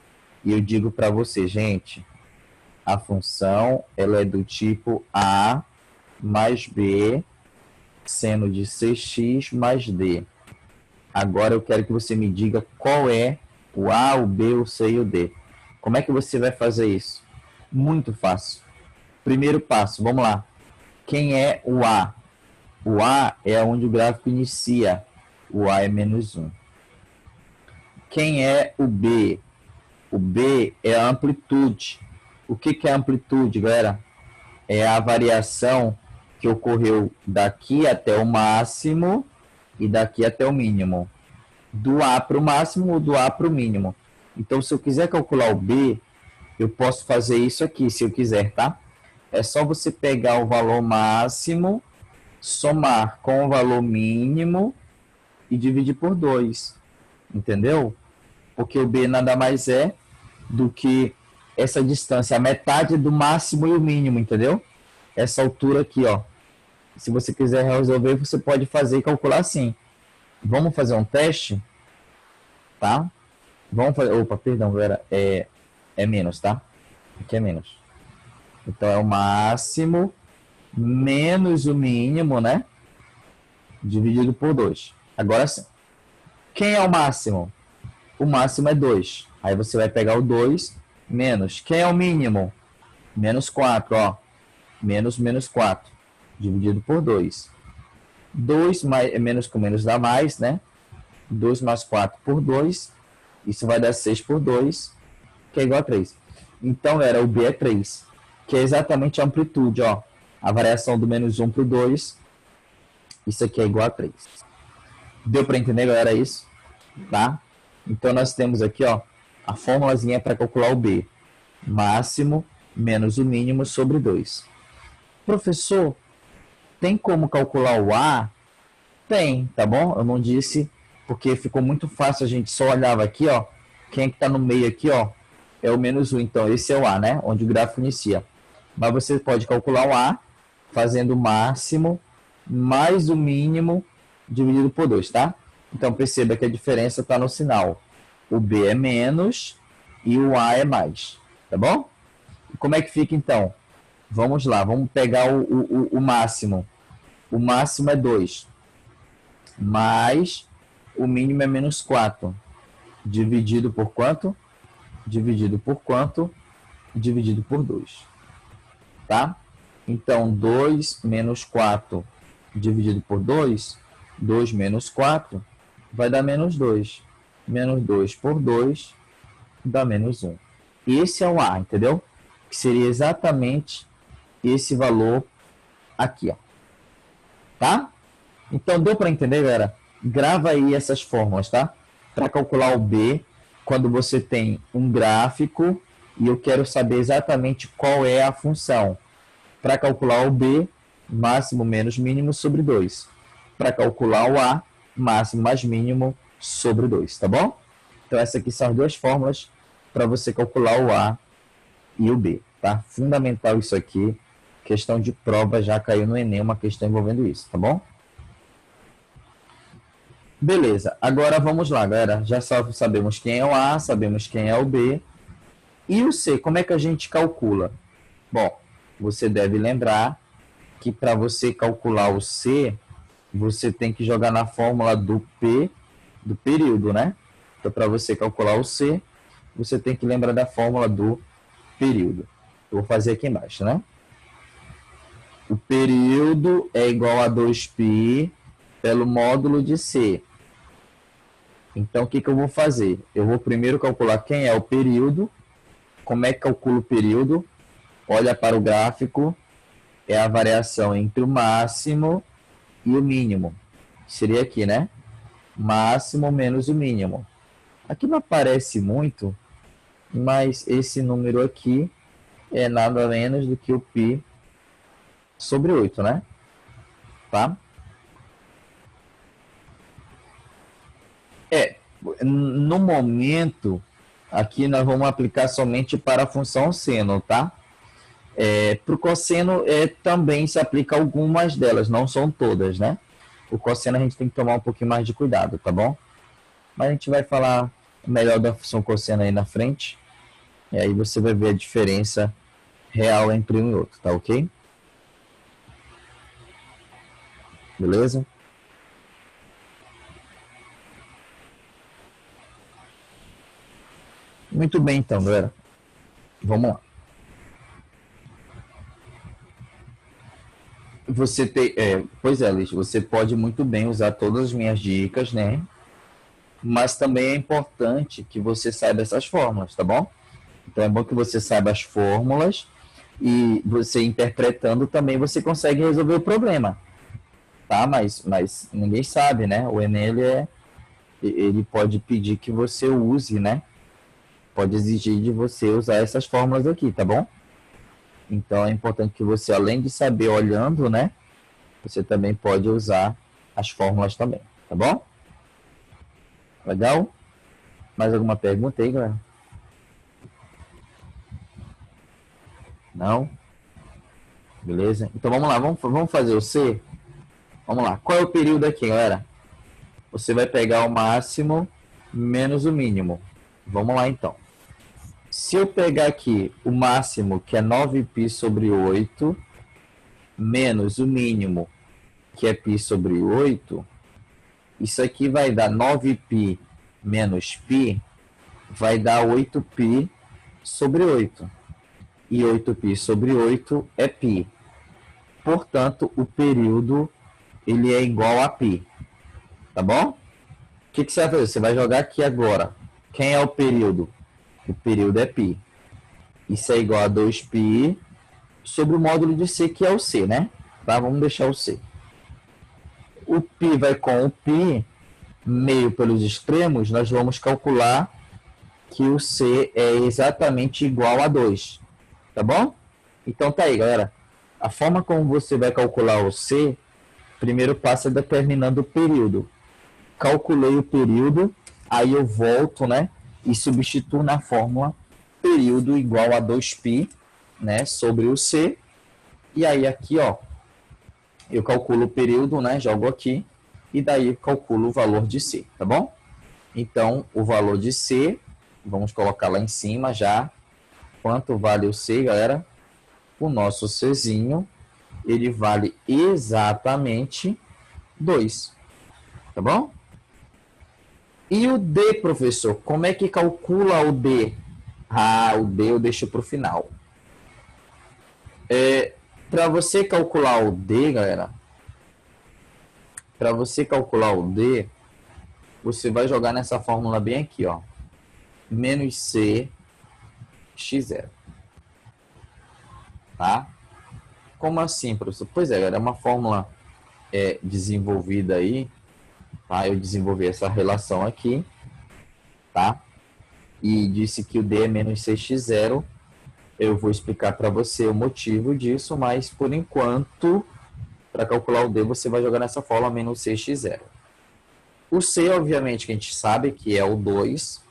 E eu digo para você, gente, a função ela é do tipo A mais B, seno de cx mais D. Agora eu quero que você me diga qual é o A, o B, o C e o D. Como é que você vai fazer isso? Muito fácil. Primeiro passo, vamos lá. Quem é o A? O A é onde o gráfico inicia. O A é menos 1. Quem é o B? O B é a amplitude. O que é a amplitude, galera? É a variação que ocorreu daqui até o máximo e daqui até o mínimo. Do A para o máximo ou do A para o mínimo. Então, se eu quiser calcular o B, eu posso fazer isso aqui, se eu quiser, tá? É só você pegar o valor máximo, somar com o valor mínimo e dividir por 2. Entendeu? Porque o B nada mais é do que essa distância, a metade do máximo e o mínimo, entendeu? Essa altura aqui, ó. Se você quiser resolver, você pode fazer e calcular assim. Vamos fazer um teste? Tá? Vamos fazer... Opa, perdão, galera. É menos, tá? Aqui é menos. Então, é o máximo menos o mínimo, né? Dividido por 2. Agora sim. Quem é o máximo? O máximo é 2. Aí você vai pegar o 2 menos. Quem é o mínimo? Menos 4, ó. Menos 4. Dividido por 2. 2 mais, menos com menos dá mais, né? 2 mais 4 por 2. Isso vai dar 6 por 2, que é igual a 3. Então, galera, o B é 3. Que é exatamente a amplitude, ó. A variação do menos 1 para o 2. Isso aqui é igual a 3. Deu para entender, galera, isso? Tá? Então, nós temos aqui, ó, a formulazinha para calcular o B. Máximo menos o mínimo sobre 2. Professor, tem como calcular o A? Tem, tá bom? Eu não disse, porque ficou muito fácil, a gente só olhava aqui, ó. Quem é que tá no meio aqui, ó, é o menos 1. Então, esse é o A, né? Onde o gráfico inicia. Mas você pode calcular o A fazendo o máximo mais o mínimo dividido por 2, tá? Então, perceba que a diferença está no sinal. O B é menos e o A é mais, tá bom? Como é que fica, então? Vamos lá, vamos pegar o máximo. O máximo é 2. Mais o mínimo é menos 4. dividido por quanto? Dividido por quanto? Dividido por 2. Tá? Então, 2 menos 4 dividido por 2, 2 menos 4, vai dar menos 2. Menos 2 por 2 dá menos 1. Esse é o A, entendeu? Que seria exatamente esse valor aqui, ó. Tá? Então, deu para entender, galera? Grava aí essas fórmulas, tá? Para calcular o B, quando você tem um gráfico e eu quero saber exatamente qual é a função. Para calcular o B, máximo menos mínimo sobre 2. Para calcular o A, máximo mais mínimo sobre 2, tá bom? Então, essas aqui são as duas fórmulas para você calcular o A e o B, tá? Fundamental isso aqui. Questão de prova, já caiu no Enem uma questão envolvendo isso, tá bom? Beleza, agora vamos lá, galera. Já sabemos quem é o A, sabemos quem é o B. E o C, como é que a gente calcula? Bom, você deve lembrar que para você calcular o C, você tem que jogar na fórmula do P, do período, né? Então, para você calcular o C, você tem que lembrar da fórmula do período. Eu vou fazer aqui embaixo, né? O período é igual a 2π pelo módulo de C. Então, o que eu vou fazer? Eu vou primeiro calcular quem é o período. Como é que calculo o período? Olha para o gráfico. É a variação entre o máximo e o mínimo. Seria aqui, né? Máximo menos o mínimo. Aqui não aparece muito, mas esse número aqui é nada menos do que o π sobre 8, né? Tá? No momento, aqui nós vamos aplicar somente para a função seno, tá? Para o cosseno também se aplica algumas delas, não são todas, né? O cosseno a gente tem que tomar um pouquinho mais de cuidado, tá bom? Mas a gente vai falar melhor da função cosseno aí na frente. E aí você vai ver a diferença real entre um e outro, tá ok? Beleza? Muito bem, então, galera. Vamos lá. Você tem, pois é, Liz, você pode muito bem usar todas as minhas dicas, né? Mas também é importante que você saiba essas fórmulas, tá bom? Então é bom que você saiba as fórmulas e você interpretando também você consegue resolver o problema, tá? Mas ninguém sabe, né? O Enem ele pode pedir que você use, né? Pode exigir de você usar essas fórmulas aqui, tá bom? Então é importante que você, além de saber olhando, né? Você também pode usar as fórmulas também, tá bom? Legal? Mais alguma pergunta aí, galera? Não? Beleza? Então vamos lá, vamos fazer o C? Vamos lá. Qual é o período aqui, galera? Você vai pegar o máximo menos o mínimo. Vamos lá, então. Se eu pegar aqui o máximo, que é 9π sobre 8, menos o mínimo, que é π sobre 8, isso aqui vai dar 9π menos π, vai dar 8π sobre 8. E 8π sobre 8 é π. Portanto, o período ele é igual a π. Tá bom? O que você vai fazer? Você vai jogar aqui agora. Quem é o período? O período é π. Isso é igual a 2π sobre o módulo de C, que é o C, né? Tá? Vamos deixar o C. O π vai com o π, meio pelos extremos, nós vamos calcular que o C é exatamente igual a 2. Tá bom? Então tá aí, galera. A forma como você vai calcular o C, primeiro passa determinando o período. Calculei o período, aí eu volto, né? E substituo na fórmula período igual a 2π, né? Sobre o C. E aí aqui, ó, eu calculo o período, né? Jogo aqui. E daí eu calculo o valor de C, tá bom? Então, o valor de C, vamos colocar lá em cima já. Quanto vale o C, galera? O nosso Czinho, ele vale exatamente 2. Tá bom? E o D, professor? Como é que calcula o D? Ah, o D eu deixo para o final. Para você calcular o D, galera, para você calcular o D, você vai jogar nessa fórmula bem aqui, ó. Menos C x0. Tá? Como assim, professor? Pois é, galera, é uma fórmula desenvolvida aí, tá? Eu desenvolvi essa relação aqui, tá? E disse que o D é menos CX0. Eu vou explicar para você o motivo disso, mas por enquanto, para calcular o D, você vai jogar nessa fórmula menos CX0. O C, obviamente, que a gente sabe que é o 2.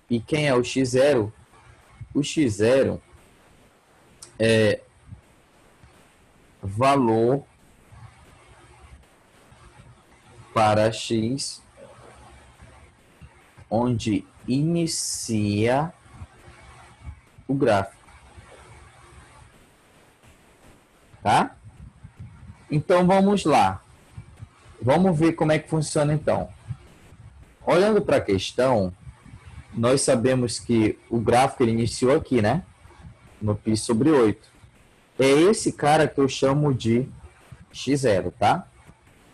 E quem é o X0? O X0 é valor para X onde inicia o gráfico. Tá? Então vamos lá. Vamos ver como é que funciona então. Olhando para a questão, nós sabemos que o gráfico ele iniciou aqui, né? No π sobre 8. É esse cara que eu chamo de x0, tá?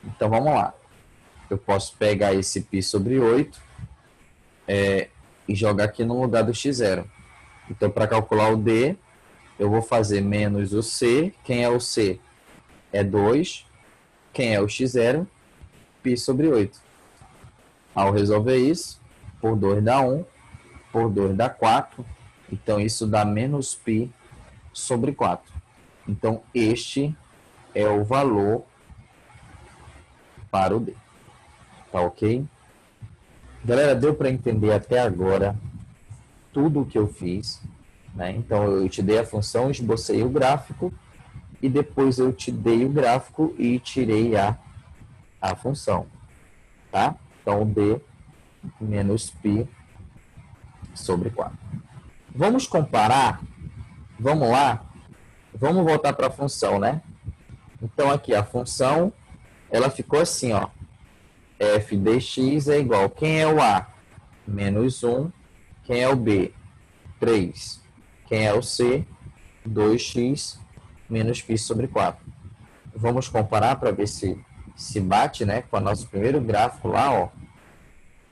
Então vamos lá. Eu posso pegar esse π sobre 8 e jogar aqui no lugar do x0. Então, para calcular o D, eu vou fazer menos o C. Quem é o C? É 2. Quem é o x0? π sobre 8. Ao resolver isso, por 2 dá 1, por 2 dá 4. Então, isso dá menos π sobre 4. Então, este é o valor para o D. Tá ok? Galera, deu para entender até agora tudo o que eu fiz, né? Então, eu te dei a função, esbocei o gráfico, e depois eu te dei o gráfico e tirei a função, tá? Então, D menos π sobre 4. Vamos comparar? Vamos lá? Vamos voltar para a função, né? Então, aqui, a função, ela ficou assim, ó. F dx é igual. Quem é o A? Menos 1. Quem é o B? 3. Quem é o C? 2x menos π sobre 4. Vamos comparar para ver se bate, né, com o nosso primeiro gráfico lá, ó.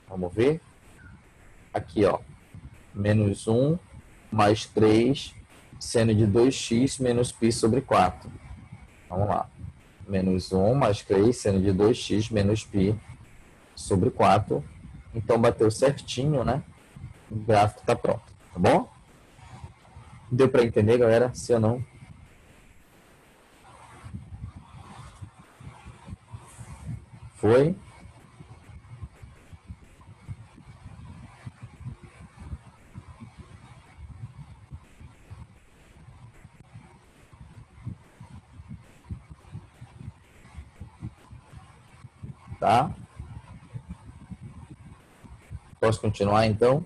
Vamos ver? Aqui, ó. Menos 1 mais 3 seno de 2x menos π sobre 4. Vamos lá. Menos 1 mais 3 seno de 2x menos π sobre 4. Então, bateu certinho, né? O gráfico está pronto, tá bom? Deu para entender, galera? Se ou não? Foi? Tá? Posso continuar, então?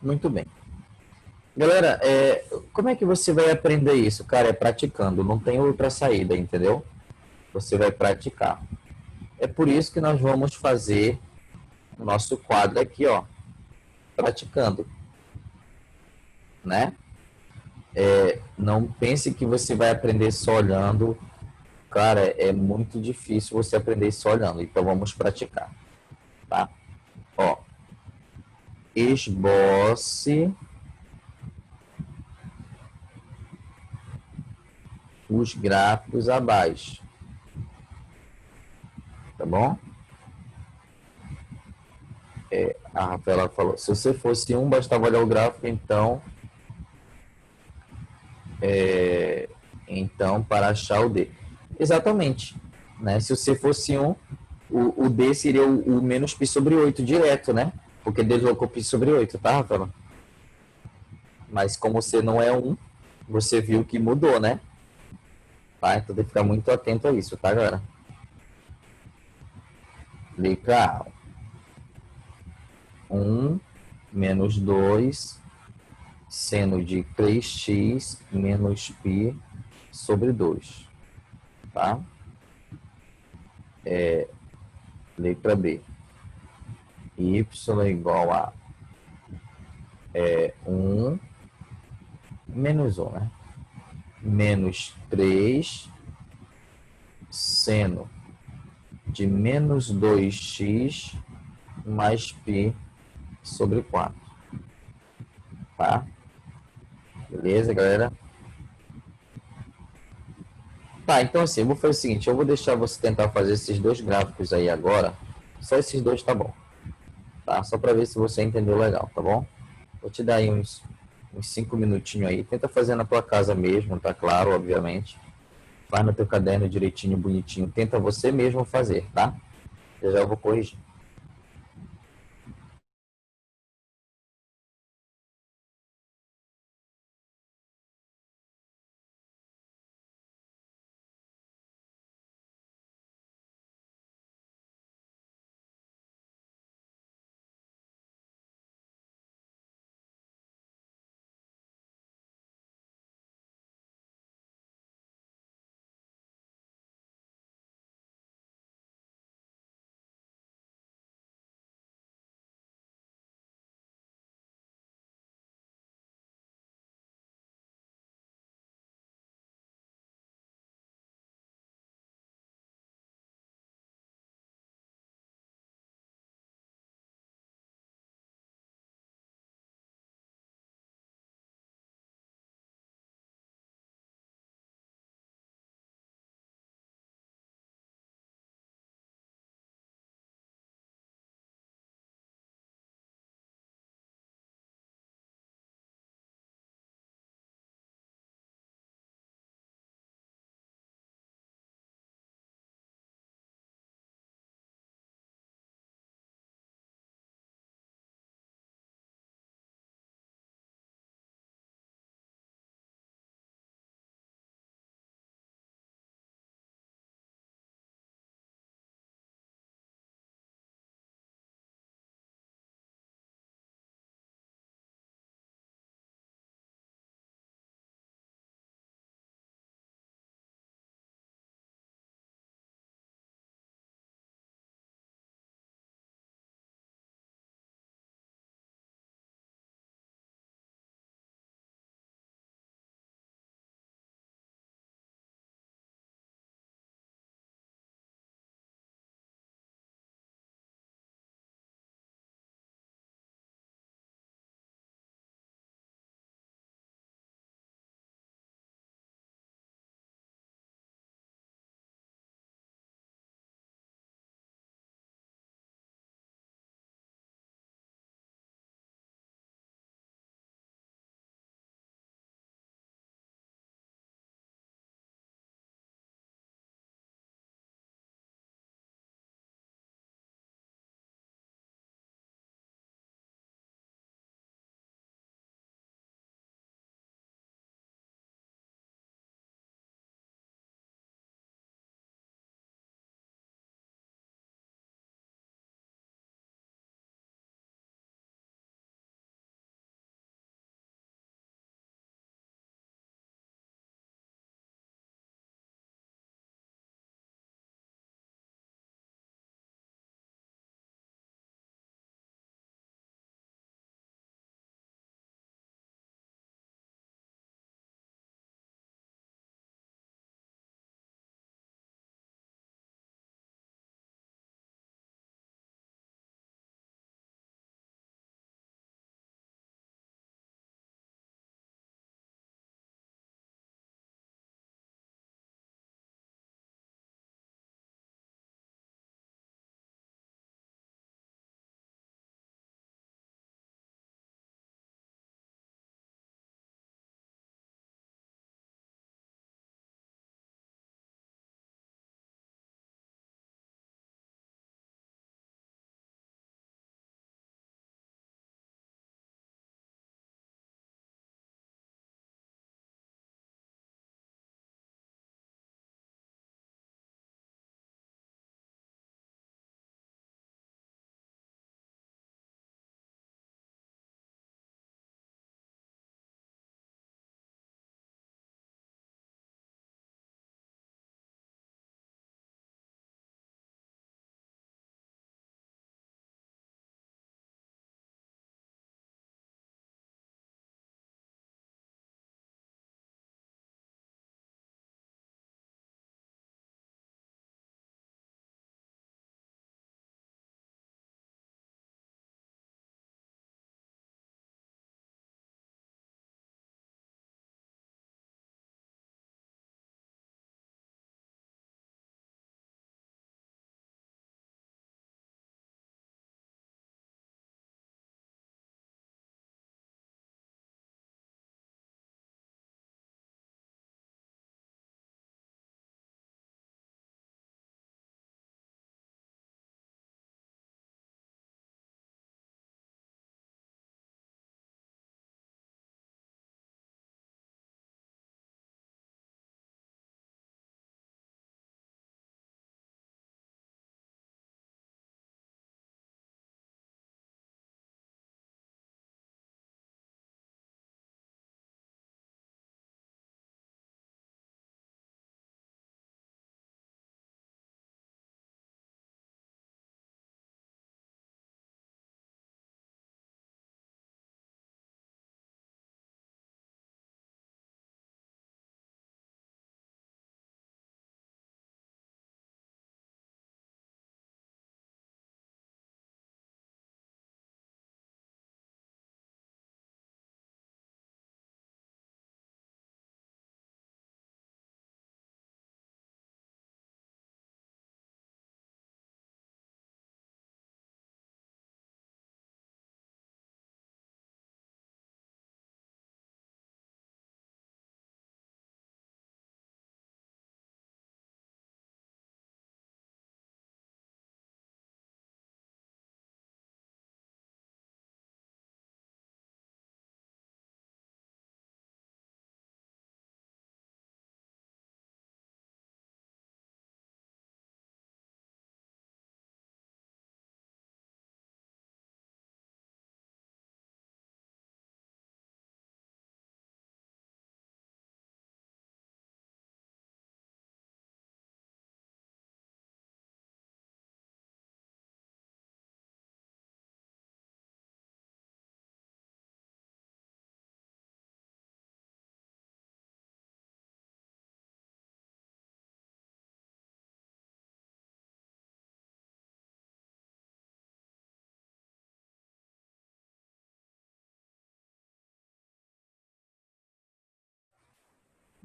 Muito bem. Galera, como é que você vai aprender isso? Cara, é praticando, não tem outra saída, entendeu? Você vai praticar. É por isso que nós vamos fazer o nosso quadro aqui, ó, praticando, né? Não pense que você vai aprender só olhando. Cara, é muito difícil você aprender só olhando, então vamos praticar, tá? Ó, esboce os gráficos abaixo, tá bom? A Rafaela falou, se você fosse um, bastava olhar o gráfico, então para achar o D. Exatamente, né? Se você fosse um, o D seria o menos π sobre 8 direto, né? Porque deslocou π sobre 8, tá, Rafaela? Mas como você não é um, você viu que mudou, né? Tá? Então tem que ficar muito atento a isso, tá, galera? Clica 1 menos 2 seno de 3x menos π sobre 2. Tá? Letra B. Y igual a 1 menos 1, né? Menos 3 seno de menos 2x mais π sobre 4. Tá? Beleza, galera? Tá, então assim, eu vou fazer o seguinte, eu vou deixar você tentar fazer esses dois gráficos aí agora. Só esses dois tá bom. Tá? Só para ver se você entendeu legal, tá bom? Vou te dar aí uns 5 minutinhos aí. Tenta fazer na tua casa mesmo, tá claro, obviamente. Faz no teu caderno direitinho, bonitinho. Tenta você mesmo fazer, tá? Já eu vou corrigir.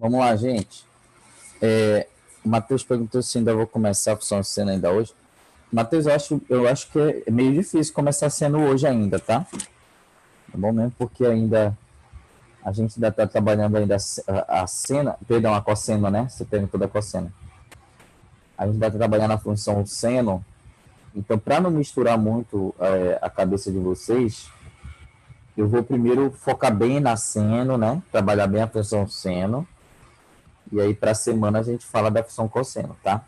Vamos lá, gente. O Matheus perguntou se ainda vou começar a função seno ainda hoje. Matheus, eu acho que é meio difícil começar sendo hoje ainda, tá? É bom mesmo, porque ainda a gente ainda está trabalhando ainda a sena, perdão, a cosseno, né? Você perguntou da cosseno. A gente vai trabalhar na função seno, então para não misturar muito a cabeça de vocês, eu vou primeiro focar bem na seno, né? Trabalhar bem a função seno, e aí para a semana a gente fala da função cosseno, tá?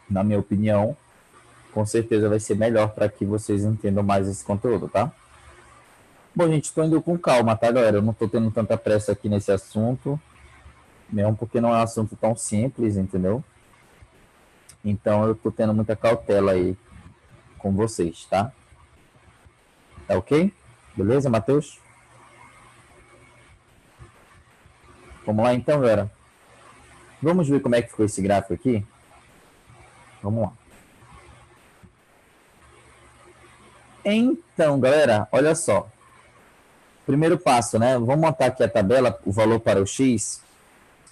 Na minha opinião, com certeza vai ser melhor para que vocês entendam mais esse conteúdo, tá? Bom, gente, estou indo com calma, tá, galera? Eu não estou tendo tanta pressa aqui nesse assunto, mesmo porque não é um assunto tão simples, entendeu? Então eu estou tendo muita cautela aí com vocês, tá? Tá ok? Beleza, Matheus? Vamos lá então, galera. Vamos ver como é que ficou esse gráfico aqui? Vamos lá. Então, galera, olha só. Primeiro passo, né? Vamos montar aqui a tabela, o valor para o x.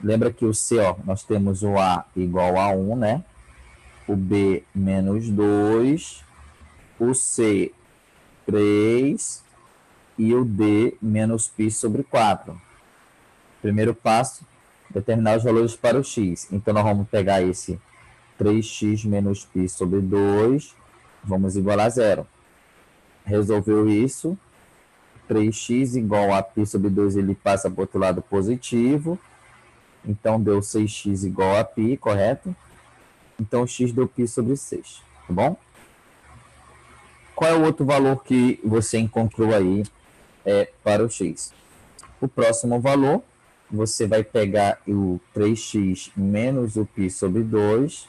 Lembra que o C, ó, nós temos o A igual a 1, né? O B menos 2, o C 3 e o D menos π sobre 4. Primeiro passo, determinar os valores para o x. Então, nós vamos pegar esse 3x menos π sobre 2, vamos igualar a zero. Resolveu isso, 3x igual a π sobre 2, ele passa para o outro lado positivo. Então, deu 6x igual a π, correto? Então, x deu π sobre 6, tá bom? Qual é o outro valor que você encontrou aí para o x? O próximo valor, você vai pegar o 3x menos o π sobre 2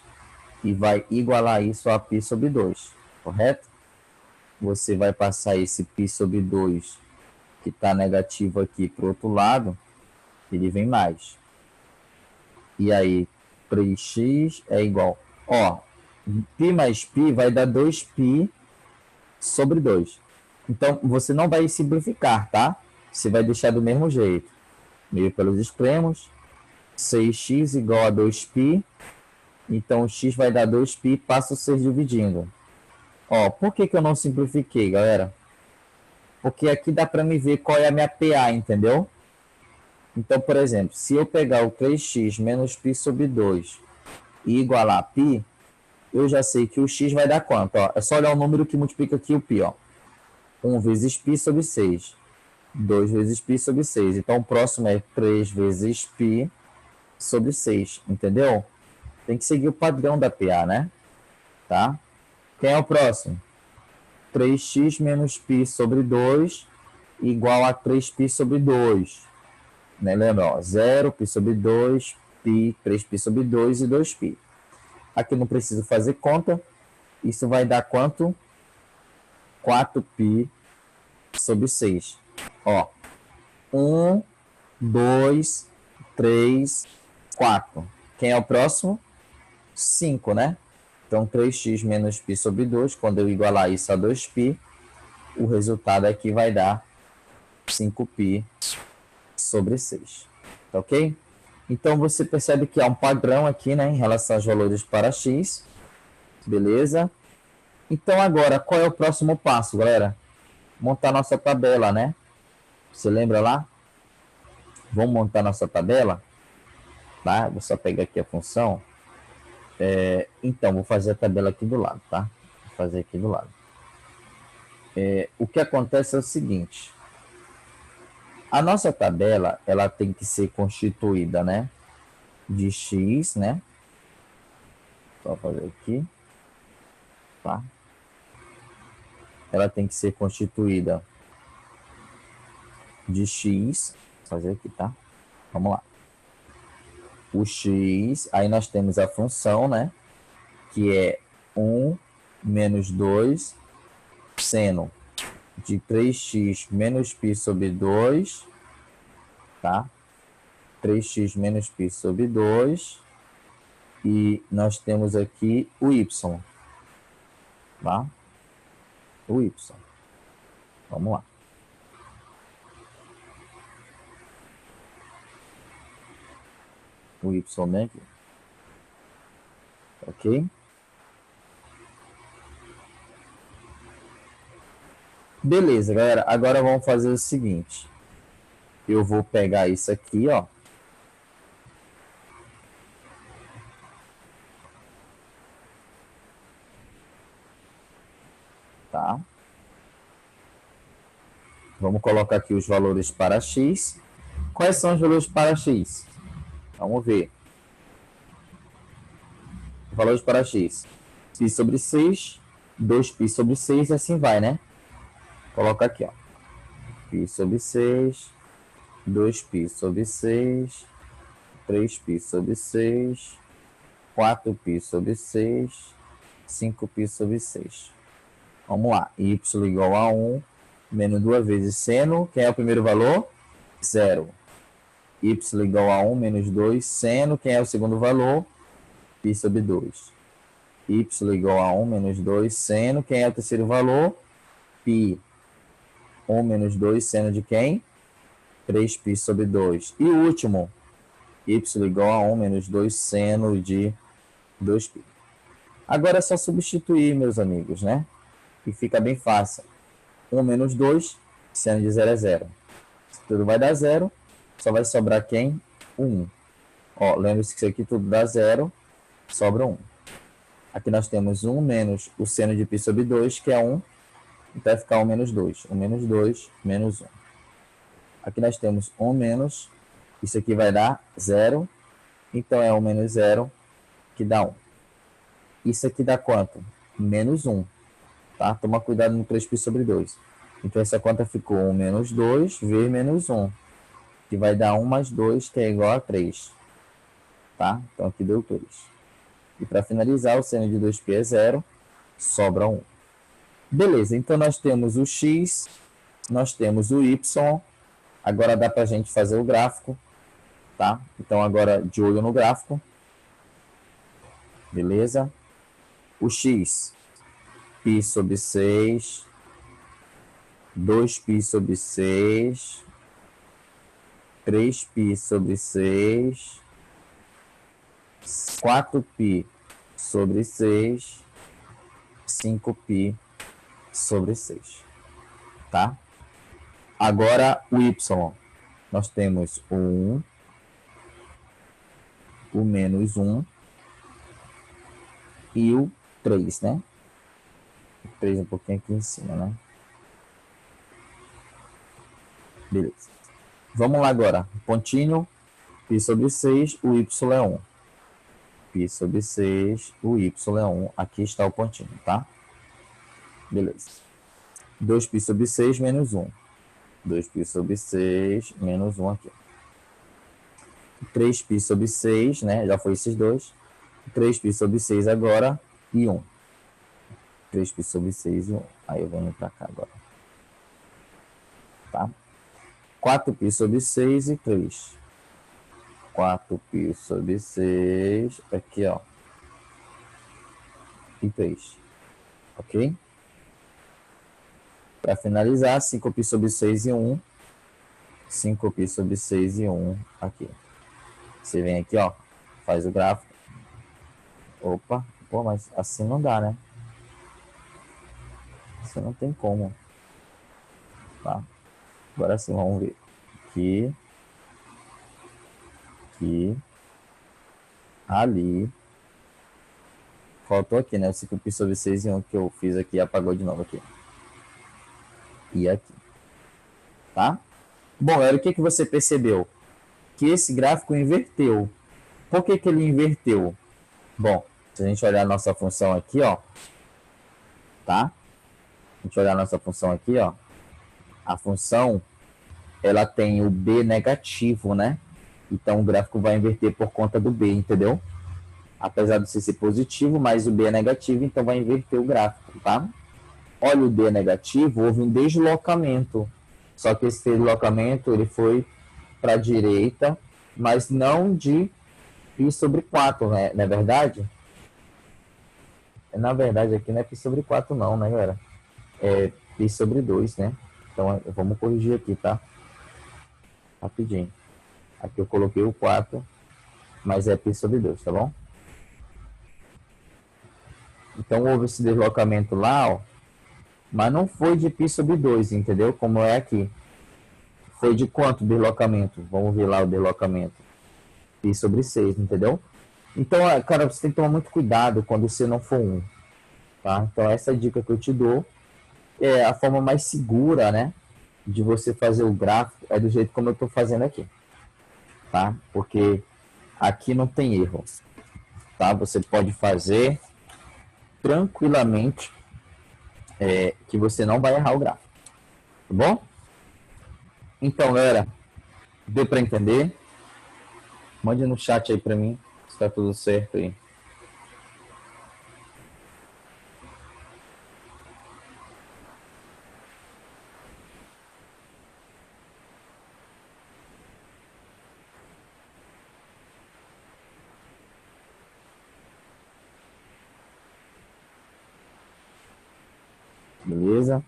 e vai igualar isso a π sobre 2, correto? Você vai passar esse π sobre 2, que está negativo aqui, para o outro lado, ele vem mais. E aí, 3x é igual... Ó, π mais π vai dar 2π sobre 2. Então, você não vai simplificar, tá? Você vai deixar do mesmo jeito. Meio pelos extremos. 6x igual a 2π. Então, o x vai dar 2π, passa o 6 dividindo. Ó, por que eu não simplifiquei, galera? Porque aqui dá para me ver qual é a minha PA, entendeu? Então, por exemplo, se eu pegar o 3x menos π sobre 2 e igualar a π, eu já sei que o x vai dar quanto? Ó, é só olhar o número que multiplica aqui o π, ó. 1 vezes π sobre 6. 2 vezes π sobre 6. Então, o próximo é 3 vezes π sobre 6, entendeu? Tem que seguir o padrão da PA, né? Tá? Quem é o próximo? 3x menos π sobre 2 igual a 3π sobre 2. Né? Lembra? Ó, 0, π sobre 2, π, 3π sobre 2 e 2π. Aqui não preciso fazer conta. Isso vai dar quanto? 4π sobre 6. Ó, 1, 2, 3, 4. Quem é o próximo? 5, né? Então, 3x menos π sobre 2, quando eu igualar isso a 2π, o resultado aqui vai dar 5π sobre 6. Tá ok? Então, você percebe que há um padrão aqui, né, em relação aos valores para x. Beleza? Então, agora, qual é o próximo passo, galera? Montar nossa tabela, né? Você lembra lá? Vamos montar nossa tabela? Tá? Vou só pegar aqui a função. Então, vou fazer a tabela aqui do lado, tá? Vou fazer aqui do lado. O que acontece é o seguinte. A nossa tabela, ela tem que ser constituída, né? De x, né? Só fazer aqui. Tá? Ela tem que ser constituída de x. Vou fazer aqui, tá? Vamos lá. O x, aí nós temos a função, né? Que é 1 menos 2 seno de 3x menos π sobre 2, tá? 3x menos π sobre 2, e nós temos aqui o y, tá? O y. Vamos lá. o y bem aqui. Ok? Beleza, galera. Agora vamos fazer o seguinte. Eu vou pegar isso aqui, ó. Tá? Vamos colocar aqui os valores para x. Quais são os valores para x? Vamos ver. Valores para x. Π sobre 6, 2π sobre 6 e assim vai, né? Coloca aqui, ó. Π sobre 6, 2π sobre 6, 3π sobre 6, 4π sobre 6, 5π sobre 6. Vamos lá. Y igual a 1, menos 2 vezes seno. Quem é o primeiro valor? 0. Y igual a 1 menos 2 seno. Quem é o segundo valor? Π sobre 2. Y igual a 1 menos 2 seno. Quem é o terceiro valor? Π. 1 menos 2 seno de quem? 3π sobre 2. E o último? Y igual a 1 menos 2 seno de 2π. Agora é só substituir, meus amigos, né? E fica bem fácil. 1 menos 2, seno de 0 é 0. Tudo vai dar 0, só vai sobrar quem? 1. Ó, lembre-se que isso aqui tudo dá 0, sobra 1. Aqui nós temos 1 menos o seno de π sobre 2, que é 1. Então vai ficar 1 menos 2. 1 menos 2, menos 1. Aqui nós temos 1 menos, isso aqui vai dar 0. Então é 1 menos 0, que dá 1. Isso aqui dá quanto? Menos 1. Tá? Toma cuidado no 3π sobre 2. Então essa conta ficou 1 menos 2 vezes menos 1. Que vai dar 1 mais 2, que é igual a 3. Tá? Então aqui deu 3. E para finalizar, o seno de 2π é 0, sobra 1. Beleza, então nós temos o x, nós temos o y. Agora dá para a gente fazer o gráfico. Tá? Então agora de olho no gráfico. Beleza? O x, π sobre 6, 2π sobre 6, 3π sobre 6, 4π sobre 6, 5π sobre 6. Tá? Agora o y, nós temos o 1, o menos 1 e o 3, né? O 3 um pouquinho aqui em cima, né? Beleza. Vamos lá agora. Pontinho, π sobre 6, o y é 1. Π sobre 6, o y é 1. Aqui está o pontinho, tá? Beleza. 2π sobre 6 menos 1. 2π sobre 6 menos 1 aqui. 3π sobre 6, né? Já foi esses dois. 3π sobre 6 agora e 1. 3π sobre 6 e 1. Aí eu venho para cá agora. Tá? 4π sobre 6 e 3. 4π sobre 6, aqui, ó. E 3. Ok? Para finalizar, 5π sobre 6 e 1. 5π sobre 6 e 1 aqui. Você vem aqui, ó. Faz o gráfico. Opa. Pô, mas assim não dá, né? Assim não tem como. Tá? Agora sim, vamos ver. Aqui. Aqui. Ali. Faltou aqui, né? O 5π sobre 6 e 1 que eu fiz aqui apagou de novo aqui. E aqui. Tá? Bom, olha o que você percebeu? Que esse gráfico inverteu. Por que ele inverteu? Bom, se a gente olhar a nossa função aqui, ó. Tá? A gente olhar a nossa função aqui, ó. A função, ela tem o b negativo, né? Então o gráfico vai inverter por conta do b, entendeu? Apesar de ser positivo, mas o b é negativo, então vai inverter o gráfico, tá? Olha o b negativo, houve um deslocamento. Só que esse deslocamento, ele foi para a direita, mas não de π sobre 4, né? Não é verdade? Na verdade, aqui não é π sobre 4 não, né, galera? É π sobre 2, né? Então, vamos corrigir aqui, tá? Rapidinho. Aqui eu coloquei o 4, mas é π sobre 2, tá bom? Então houve esse deslocamento lá, ó, mas não foi de π sobre 2, entendeu? Como é aqui. Foi de quanto deslocamento? Vamos ver lá o deslocamento. Π sobre 6, entendeu? Então, cara, você tem que tomar muito cuidado quando você não for 1. Tá? Então, essa é a dica que eu te dou. É a forma mais segura, né, de você fazer o gráfico é do jeito como eu estou fazendo aqui. Tá? Porque aqui não tem erro. Tá? Você pode fazer tranquilamente que você não vai errar o gráfico. Tá bom? Então, galera, deu para entender? Mande no chat aí para mim se está tudo certo aí. Beleza?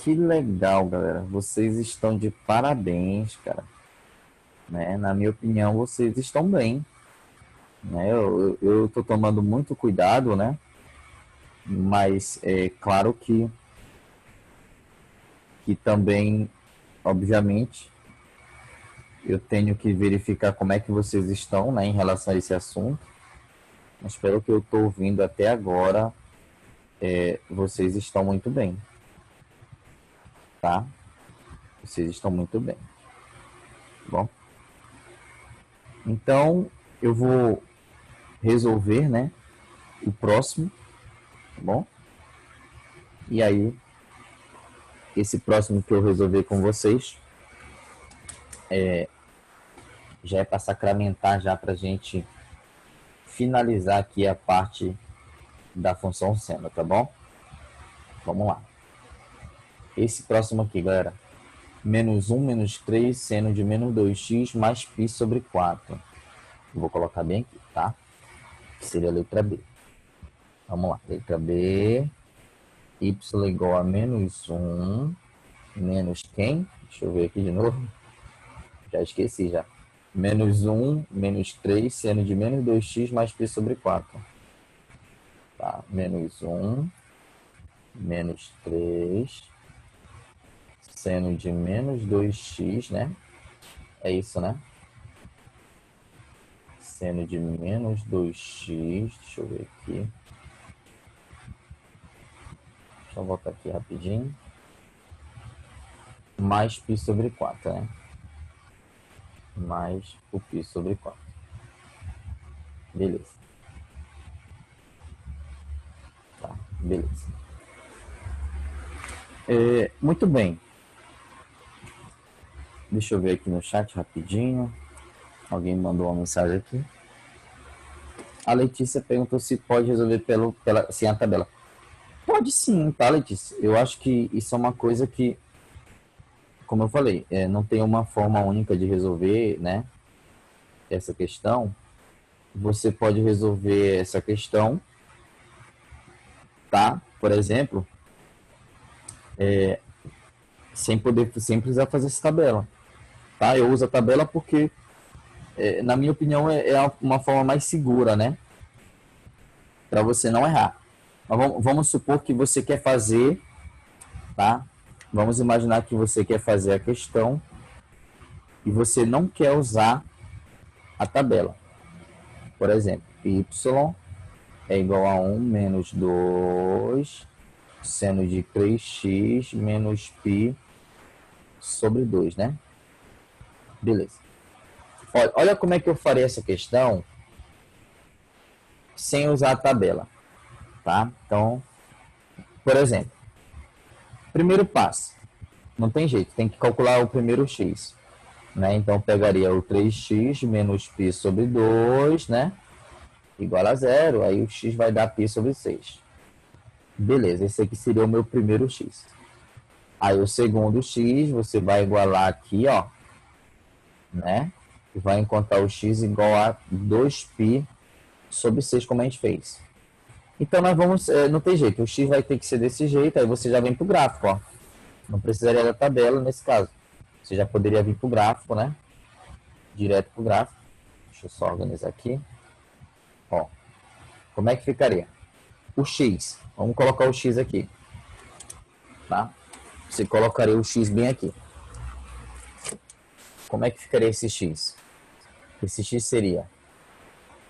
Que legal, galera. Vocês estão de parabéns, cara. Né? Na minha opinião, vocês estão bem. Né? Eu tô tomando muito cuidado, né? Mas é claro que também, obviamente, eu tenho que verificar como é que vocês estão, né, em relação a esse assunto. Mas pelo que eu estou ouvindo até agora, vocês estão muito bem. Tá? Vocês estão muito bem. Bom? Então, eu vou resolver, né, o próximo, tá bom? E aí, esse próximo que eu resolver com vocês, já é para sacramentar, já para a gente finalizar aqui a parte da função seno, tá bom? Vamos lá. Esse próximo aqui, galera. Menos 1, menos 3, seno de menos 2x mais π sobre 4. Vou colocar bem aqui, tá? Que seria a letra B. Vamos lá. Letra B. Y igual a menos 1. Menos quem? Deixa eu ver aqui de novo. Já esqueci já. Menos 1, menos 3, seno de menos 2x mais π sobre 4. Tá? Menos 1, menos 3, seno de menos 2x, né? É isso, né? Seno de menos 2x, deixa eu ver aqui. Deixa eu voltar aqui rapidinho. Mais π sobre 4, né? Mais o π sobre 4. Beleza. Tá, beleza. Muito bem. Deixa eu ver aqui no chat rapidinho. Alguém mandou uma mensagem aqui. A Letícia perguntou se pode resolver sem a tabela. Pode sim, tá, Letícia? Eu acho que isso é uma coisa que, como eu falei, não tem uma forma única de resolver, né, essa questão. Você pode resolver essa questão, tá? Por exemplo, sem precisar fazer essa tabela, tá? Eu uso a tabela porque, na minha opinião, é uma forma mais segura, né? Para você não errar. Mas vamos supor que você quer fazer, tá? Vamos imaginar que você quer fazer a questão e você não quer usar a tabela. Por exemplo, y é igual a 1 menos 2 seno de 3x menos π sobre 2, né? Beleza. Olha como é que eu farei essa questão sem usar a tabela, tá? Então, por exemplo, primeiro passo, não tem jeito, tem que calcular o primeiro x, né? Então, pegaria o 3x menos π sobre 2, né? Igual a 0, aí o x vai dar π sobre 6. Beleza, esse aqui seria o meu primeiro x. Aí o segundo x, você vai igualar aqui, ó, né? E vai encontrar o x igual a 2π sobre 6, como a gente fez. Então nós vamos, não tem jeito, o x vai ter que ser desse jeito, aí você já vem para o gráfico, ó. Não precisaria da tabela nesse caso. Você já poderia vir para o gráfico, né? Direto para o gráfico. Deixa eu só organizar aqui. Ó, como é que ficaria? O x, vamos colocar o x aqui, tá? Você colocaria o x bem aqui. Como é que ficaria esse x? Esse x seria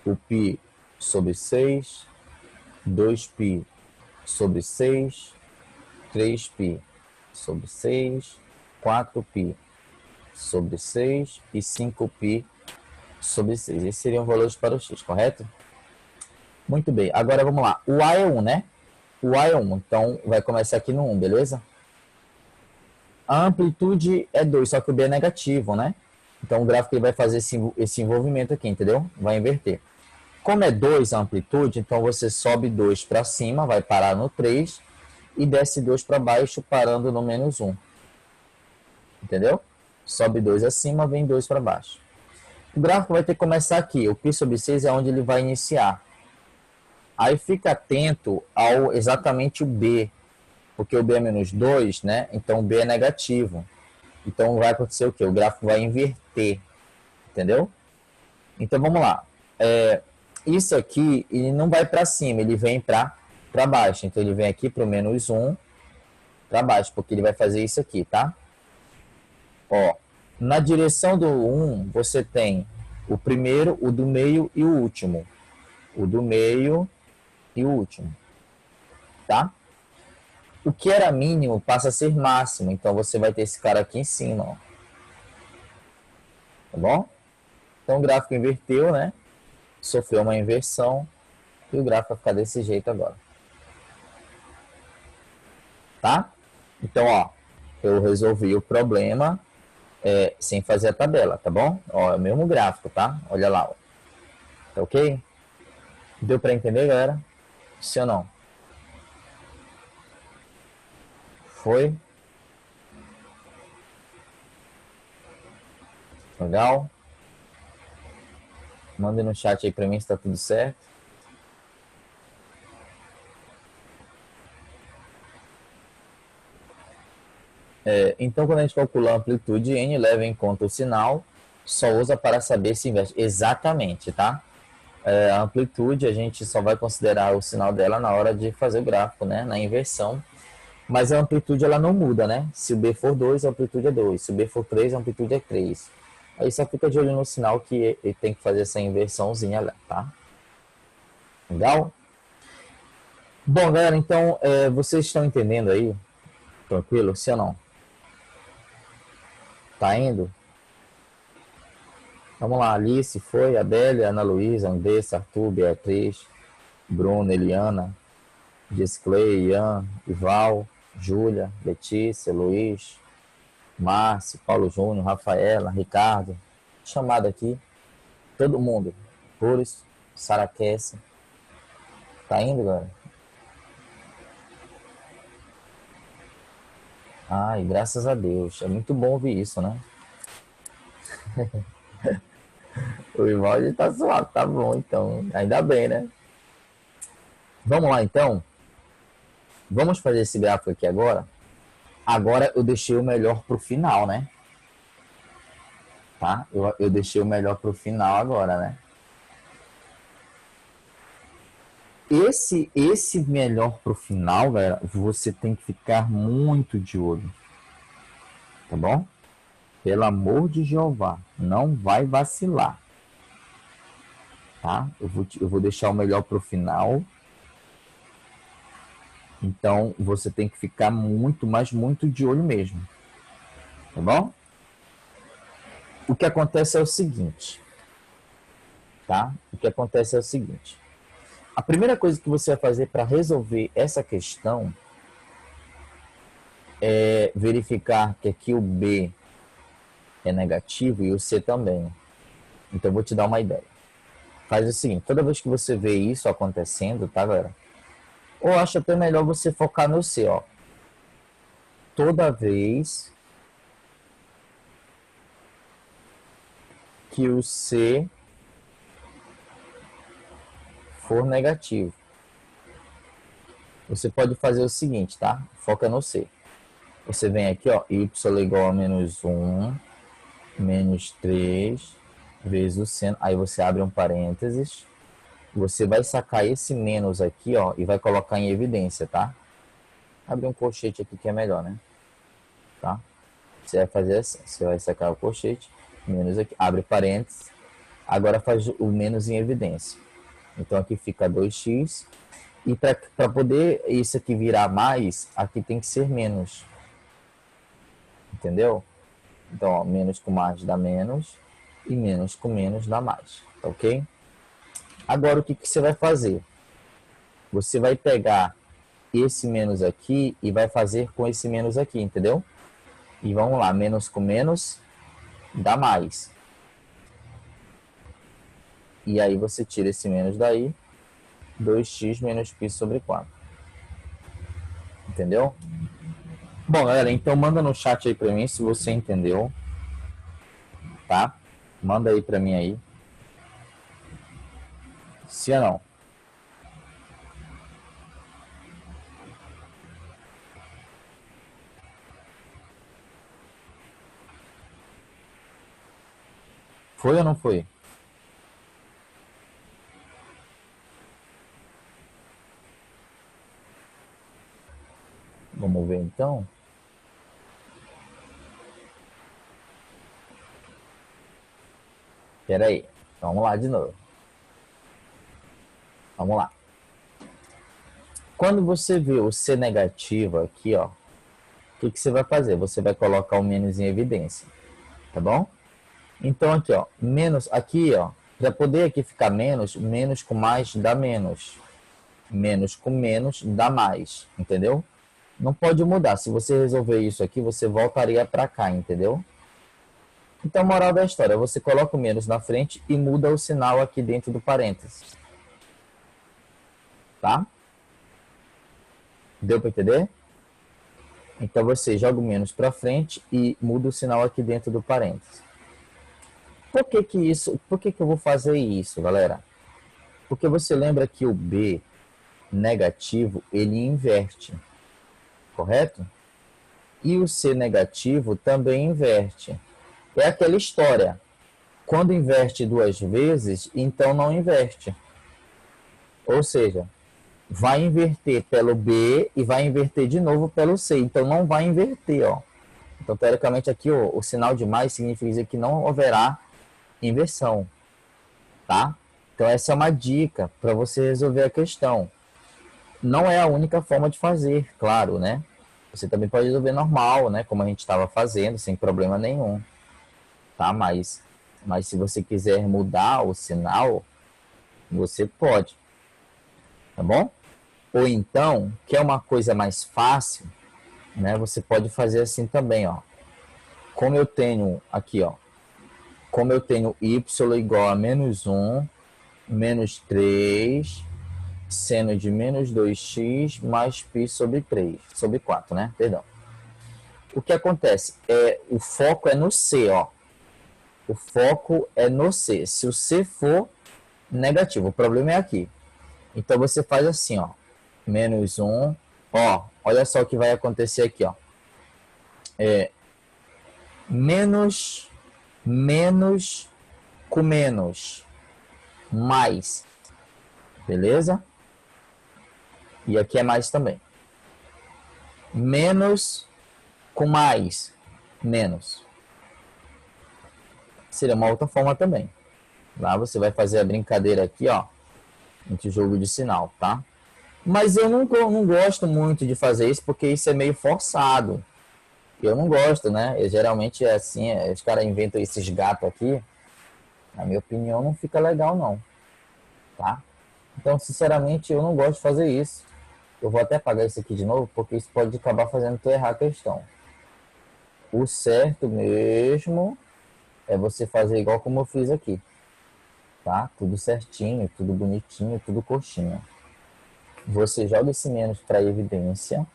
o π sobre 6, 2π sobre 6, 3π sobre 6, 4π sobre 6 e 5π sobre 6. Esses seriam valores para o x, correto? Muito bem. Agora vamos lá. O A é 1, né? O A é 1. Então vai começar aqui no 1, beleza? A amplitude é 2, só que o B é negativo, né? Então o gráfico ele vai fazer esse envolvimento aqui, entendeu? Vai inverter. Como é 2 a amplitude, então você sobe 2 para cima, vai parar no 3 e desce 2 para baixo, parando no menos 1. Entendeu? Sobe 2 acima, vem 2 para baixo. O gráfico vai ter que começar aqui. O π sobre 6 é onde ele vai iniciar. Aí fica atento ao exatamente o B, porque o B é menos 2, né? Então o B é negativo. Então vai acontecer o quê? O gráfico vai inverter. Entendeu? Então vamos lá. Isso aqui, ele não vai para cima, ele vem para baixo. Então ele vem aqui para o menos 1 para baixo, porque ele vai fazer isso aqui, tá? Ó, na direção do 1, você tem o primeiro, o do meio e o último. O do meio e o último. Tá? O que era mínimo passa a ser máximo. Então você vai ter esse cara aqui em cima. Ó. Tá bom? Então o gráfico inverteu, né? Sofreu uma inversão. E o gráfico vai ficar desse jeito agora. Tá? Então, ó, eu resolvi o problema sem fazer a tabela, tá bom? Ó, é o mesmo gráfico, tá? Olha lá, ó. Tá ok? Deu para entender, galera? Sim ou não? Foi? Legal? Manda no chat aí para mim se tá tudo certo. Então, quando a gente calcula a amplitude n, leva em conta o sinal, só usa para saber se inverte. Exatamente, tá? A amplitude, a gente só vai considerar o sinal dela na hora de fazer o gráfico, né? Na inversão. Mas a amplitude, ela não muda, né? Se o B for 2, a amplitude é 2. Se o B for 3, a amplitude é 3. Aí só fica de olho no sinal que ele tem que fazer essa inversãozinha lá, tá? Legal? Bom, galera, então, vocês estão entendendo aí? Tranquilo? Sim ou não? Tá indo? Vamos lá, Alice foi, Adélia, Ana Luísa, Andressa, Arthur, Beatriz, Bruno, Eliana, Gisclei, Ian, Ival, Júlia, Letícia, Luiz, Márcio, Paulo Júnior, Rafaela, Ricardo, chamado aqui, todo mundo, Boris, Saraquece, tá indo, galera? Ai, graças a Deus, é muito bom ouvir isso, né? O Ivaldi tá suave, tá bom, então, ainda bem, né? Vamos lá, então, vamos fazer esse gráfico aqui agora. Agora eu deixei o melhor pro final, né? Tá? Eu deixei o melhor pro final agora, né? Esse melhor pro final, galera, você tem que ficar muito de olho. Tá bom? Pelo amor de Jeová, não vai vacilar. Tá? Eu vou deixar o melhor pro final. Então, você tem que ficar muito, mas muito de olho mesmo. Tá bom? O que acontece é o seguinte. Tá? O que acontece é o seguinte. A primeira coisa que você vai fazer para resolver essa questão é verificar que aqui o B é negativo e o C também. Então, eu vou te dar uma ideia. Faz o seguinte, toda vez que você vê isso acontecendo, tá, galera? Ou acho até melhor você focar no C, ó. Toda vez que o C for negativo. Você pode fazer o seguinte, tá? Foca no C. Você vem aqui, ó, y igual a menos 1, menos 3, vezes o seno. Aí você abre um parênteses. Você vai sacar esse menos aqui, ó, e vai colocar em evidência, tá? Abre um colchete aqui que é melhor, né? Tá? Você vai fazer assim, você vai sacar o colchete, menos aqui, abre parênteses. Agora faz o menos em evidência. Então aqui fica 2x. E para poder isso aqui virar mais, aqui tem que ser menos. Entendeu? Então, ó, menos com mais dá menos. E menos com menos dá mais. Tá ok? Agora, o que você vai fazer? Você vai pegar esse menos aqui e vai fazer com esse menos aqui, entendeu? E vamos lá, menos com menos dá mais. E aí você tira esse menos daí, 2x menos π sobre 4. Entendeu? Bom, galera, então manda no chat aí pra mim se você entendeu. Tá? Manda aí pra mim aí. Sim ou não? Foi ou não foi? Vamos ver então. Espera aí. Vamos lá de novo. Vamos lá. Quando você vê o C negativo aqui, ó, o que você vai fazer? Você vai colocar o menos em evidência. Tá bom? Então aqui, ó, menos aqui, ó, para poder aqui ficar menos, menos com mais dá menos. Menos com menos dá mais, entendeu? Não pode mudar. Se você resolver isso aqui, você voltaria para cá, entendeu? Então, moral da história, você coloca o menos na frente e muda o sinal aqui dentro do parênteses. Tá? Deu para entender? Então, você joga o menos para frente e muda o sinal aqui dentro do parênteses. Por que eu vou fazer isso, galera? Porque você lembra que o B negativo, ele inverte, correto? E o C negativo também inverte. É aquela história. Quando inverte duas vezes, então não inverte. Ou seja, vai inverter pelo B e vai inverter de novo pelo C. Então não vai inverter, ó. Então, teoricamente, aqui o sinal de mais significa que não haverá inversão, tá? Então, essa é uma dica para você resolver a questão. Não é a única forma de fazer, claro, né? Você também pode resolver normal, né? Como a gente estava fazendo, sem problema nenhum, tá? Mas se você quiser mudar o sinal, você pode, tá bom? Ou então, quer uma coisa mais fácil, né? Você pode fazer assim também, ó. Como eu tenho aqui, ó. Como eu tenho y igual a menos 1, menos 3, seno de menos 2x mais π sobre 3, sobre 4, né? Perdão. O que acontece? O foco é no C, ó. O foco é no C. Se o C for negativo, o problema é aqui. Então você faz assim, ó. Menos 1. Ó, olha só o que vai acontecer aqui, ó. Menos com menos, mais. Beleza? E aqui é mais também. Menos com mais, menos. Seria uma outra forma também. Lá você vai fazer a brincadeira aqui, ó, entre o jogo de sinal, tá? Mas eu não gosto muito de fazer isso, porque isso é meio forçado. Eu não gosto, né? Geralmente é assim, os caras inventam esses gatos aqui. Na minha opinião, não fica legal, não. Tá? Então, sinceramente, eu não gosto de fazer isso. Eu vou até apagar isso aqui de novo, porque isso pode acabar fazendo tu errar a questão. O certo mesmo é você fazer igual como eu fiz aqui. Tá? Tudo certinho, tudo bonitinho, tudo coxinha. Você joga esse menos para evidência.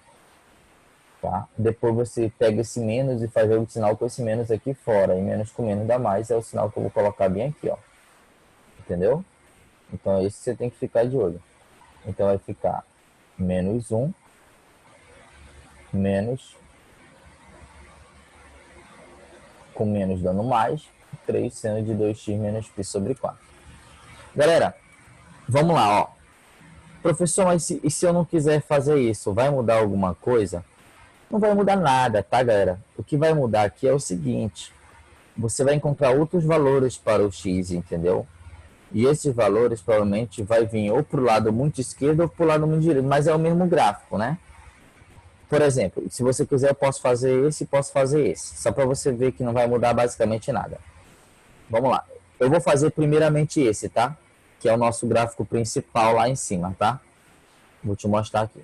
Tá? Depois você pega esse menos e faz o sinal com esse menos aqui fora. E menos com menos dá mais. É o sinal que eu vou colocar bem aqui, ó. Entendeu? Então, isso você tem que ficar de olho. Então, vai ficar menos 1, menos, com menos dando mais, 3 seno de 2x menos π sobre 4. Galera, vamos lá, ó. Professor, mas e se eu não quiser fazer isso, vai mudar alguma coisa? Não vai mudar nada, tá, galera? O que vai mudar aqui é o seguinte: você vai encontrar outros valores para o x, entendeu? E esses valores provavelmente vai vir ou para o lado muito esquerdo ou para o lado muito direito, mas é o mesmo gráfico, né? Por exemplo, se você quiser eu posso fazer esse e posso fazer esse, só para você ver que não vai mudar basicamente nada. Vamos lá. Eu vou fazer primeiramente esse, tá? Que é o nosso gráfico principal lá em cima, tá? Vou te mostrar aqui.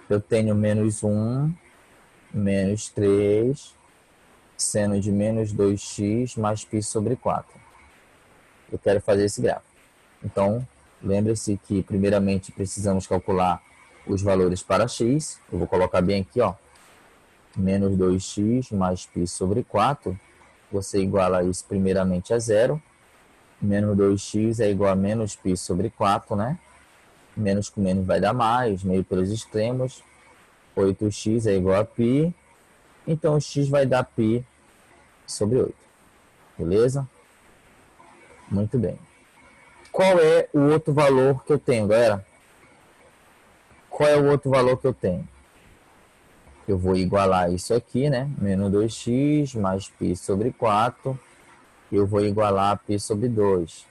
Eu tenho menos 1, menos 3, seno de menos 2x mais π sobre 4. Eu quero fazer esse gráfico. Então, lembre-se que primeiramente precisamos calcular os valores para x. Eu vou colocar bem aqui, ó. Menos 2x mais π sobre 4. Você iguala isso primeiramente a zero. Menos 2x é igual a menos π sobre 4, né? Menos com menos vai dar mais, meio pelos extremos. 8x é igual a π. Então, o x vai dar π sobre 8. Beleza? Muito bem. Qual é o outro valor que eu tenho, galera? Qual é o outro valor que eu tenho? Eu vou igualar isso aqui, né? Menos 2x mais π sobre 4. Eu vou igualar a π sobre 2.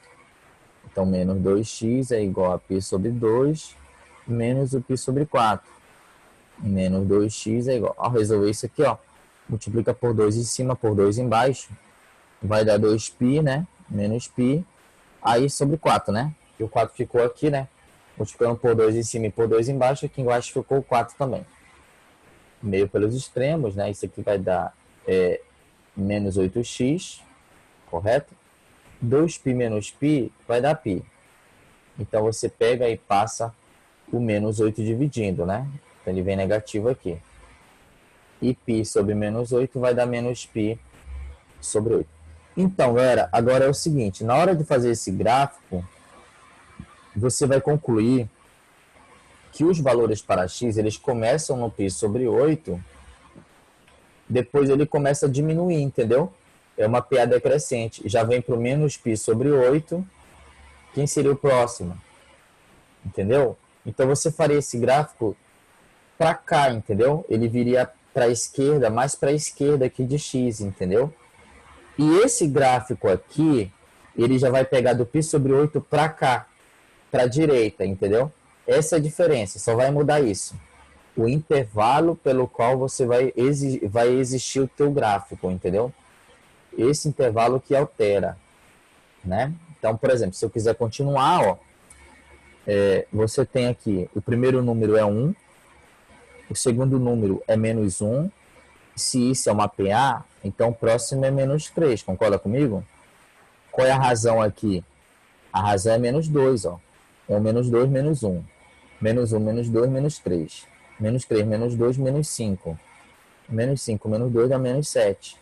Então, menos 2x é igual a π sobre 2 menos o π sobre 4. Menos 2x é igual... Ao resolver isso aqui, ó, multiplica por 2 em cima, por 2 embaixo. Vai dar 2π, né? Menos π. Aí sobre 4, né? E o 4 ficou aqui, né? Multiplicando por 2 em cima e por 2 embaixo, aqui embaixo ficou o 4 também. Meio pelos extremos, né? Isso aqui vai dar menos 8x, correto? 2π menos π vai dar π. Então, você pega e passa o menos 8 dividindo, né? Então, ele vem negativo aqui. E π sobre menos 8 vai dar menos π sobre 8. Então, galera, agora é o seguinte. Na hora de fazer esse gráfico, você vai concluir que os valores para x, eles começam no π sobre 8, depois ele começa a diminuir, entendeu? É uma PA decrescente. Já vem para o menos π sobre 8. Quem seria o próximo? Entendeu? Então, você faria esse gráfico para cá, entendeu? Ele viria para a esquerda, mais para a esquerda aqui de x, entendeu? E esse gráfico aqui, ele já vai pegar do π sobre 8 para cá, para a direita, entendeu? Essa é a diferença, só vai mudar isso. O intervalo pelo qual você vai existir o teu gráfico, entendeu? Esse intervalo que altera, né? Então, por exemplo, se eu quiser continuar, ó, você tem aqui, o primeiro número é 1, o segundo número é menos 1. Se isso é uma PA, então o próximo é menos 3, concorda comigo? Qual é a razão aqui? A razão é menos 2, ó. É menos 2, menos 1. Menos 1, menos 2, menos 3. Menos 3, menos 2, menos 5. Menos 5, menos 2 dá menos 7.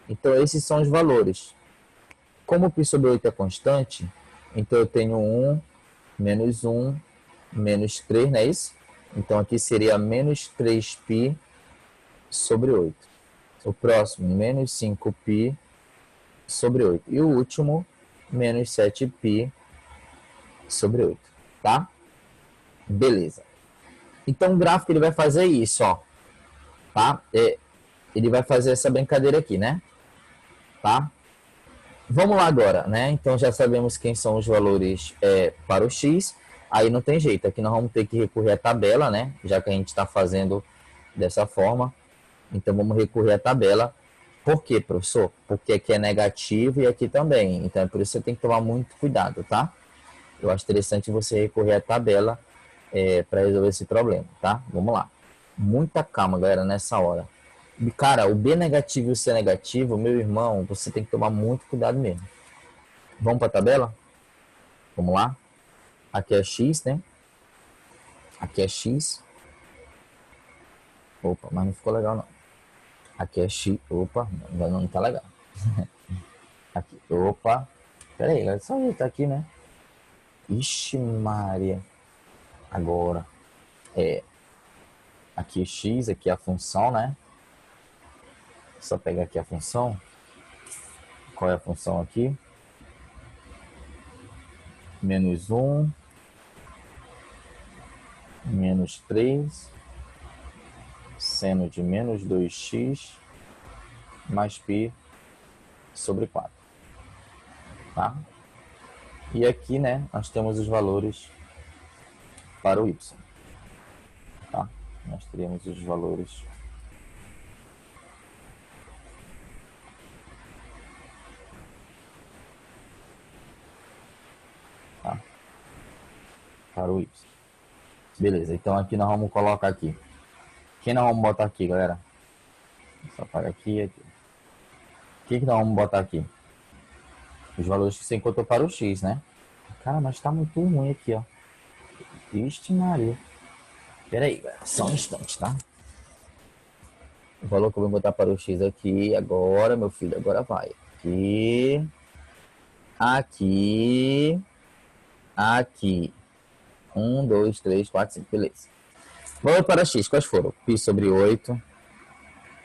Então, esses são os valores. Como o π sobre 8 é constante, então eu tenho 1, menos 1, menos 3, não é isso? Então, aqui seria menos 3π sobre 8. O próximo, menos 5π sobre 8. E o último, menos 7π sobre 8. Tá? Beleza. Então, o gráfico ele vai fazer isso, ó. Tá? Ele vai fazer essa brincadeira aqui, né? Tá? Vamos lá agora, né? Então, já sabemos quem são os valores para o x. Aí não tem jeito. Aqui nós vamos ter que recorrer à tabela, né? Já que a gente está fazendo dessa forma. Então, vamos recorrer à tabela. Por quê, professor? Porque aqui é negativo e aqui também. Então, é por isso que você tem que tomar muito cuidado, tá? Eu acho interessante você recorrer à tabela para resolver esse problema, tá? Vamos lá. Muita calma, galera, nessa hora. Cara, o B negativo e o C negativo, meu irmão, você tem que tomar muito cuidado mesmo. Vamos para a tabela? Vamos lá. Aqui é x, né? Aqui é x. Opa, mas não ficou legal, não. Aqui é x. Opa, não tá legal. Aqui, opa. Pera aí, só ajeitar aqui, né? Ixi, Maria. Agora. aqui x, aqui a função, né? Só pegar aqui a função. Qual é a função aqui? Menos 1, menos 3, seno de menos 2x, mais π sobre 4. Tá? E aqui, né, nós temos os valores para o y. Tá? Nós teríamos os valores para o y. Beleza, então aqui nós vamos colocar aqui. Quem nós vamos botar aqui, galera? Só para aqui e aqui. O que nós vamos botar aqui? Os valores que você encontrou para o x, né? Cara, mas tá muito ruim aqui, ó. Ixi, Maria. Pera aí, galera. Só um instante, tá? O valor que eu vou botar para o x aqui agora, meu filho, agora vai. Aqui. Aqui. Aqui. 1, 2, 3, 4, 5. Beleza. Valor para x, quais foram? Π sobre 8.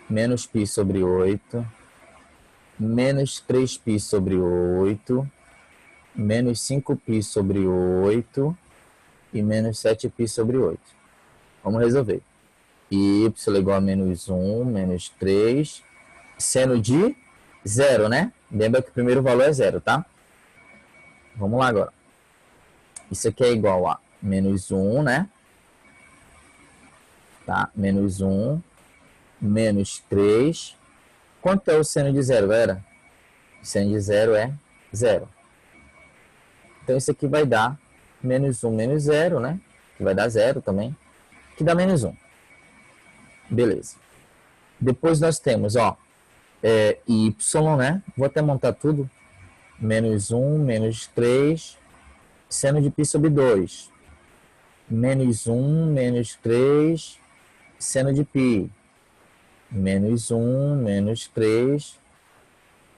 Menos π sobre 8. Menos 3π sobre 8. Menos 5π sobre 8. E menos 7π sobre 8. Vamos resolver. Y igual a menos 1, menos 3. Seno de 0, né? Lembra que o primeiro valor é 0, tá? Vamos lá agora. Isso aqui é igual a menos 1, né? Tá? Menos 1, menos 3. Quanto é o seno de 0, galera? O seno de 0 é 0. Então, isso aqui vai dar menos 1 menos 0, né? Que vai dar 0 também. Que dá menos 1. Beleza. Depois nós temos, ó, y, né? Vou até montar tudo. Menos 1, menos 3, seno de π sobre 2. Menos 1, menos 3, seno de π. Menos 1, menos 3,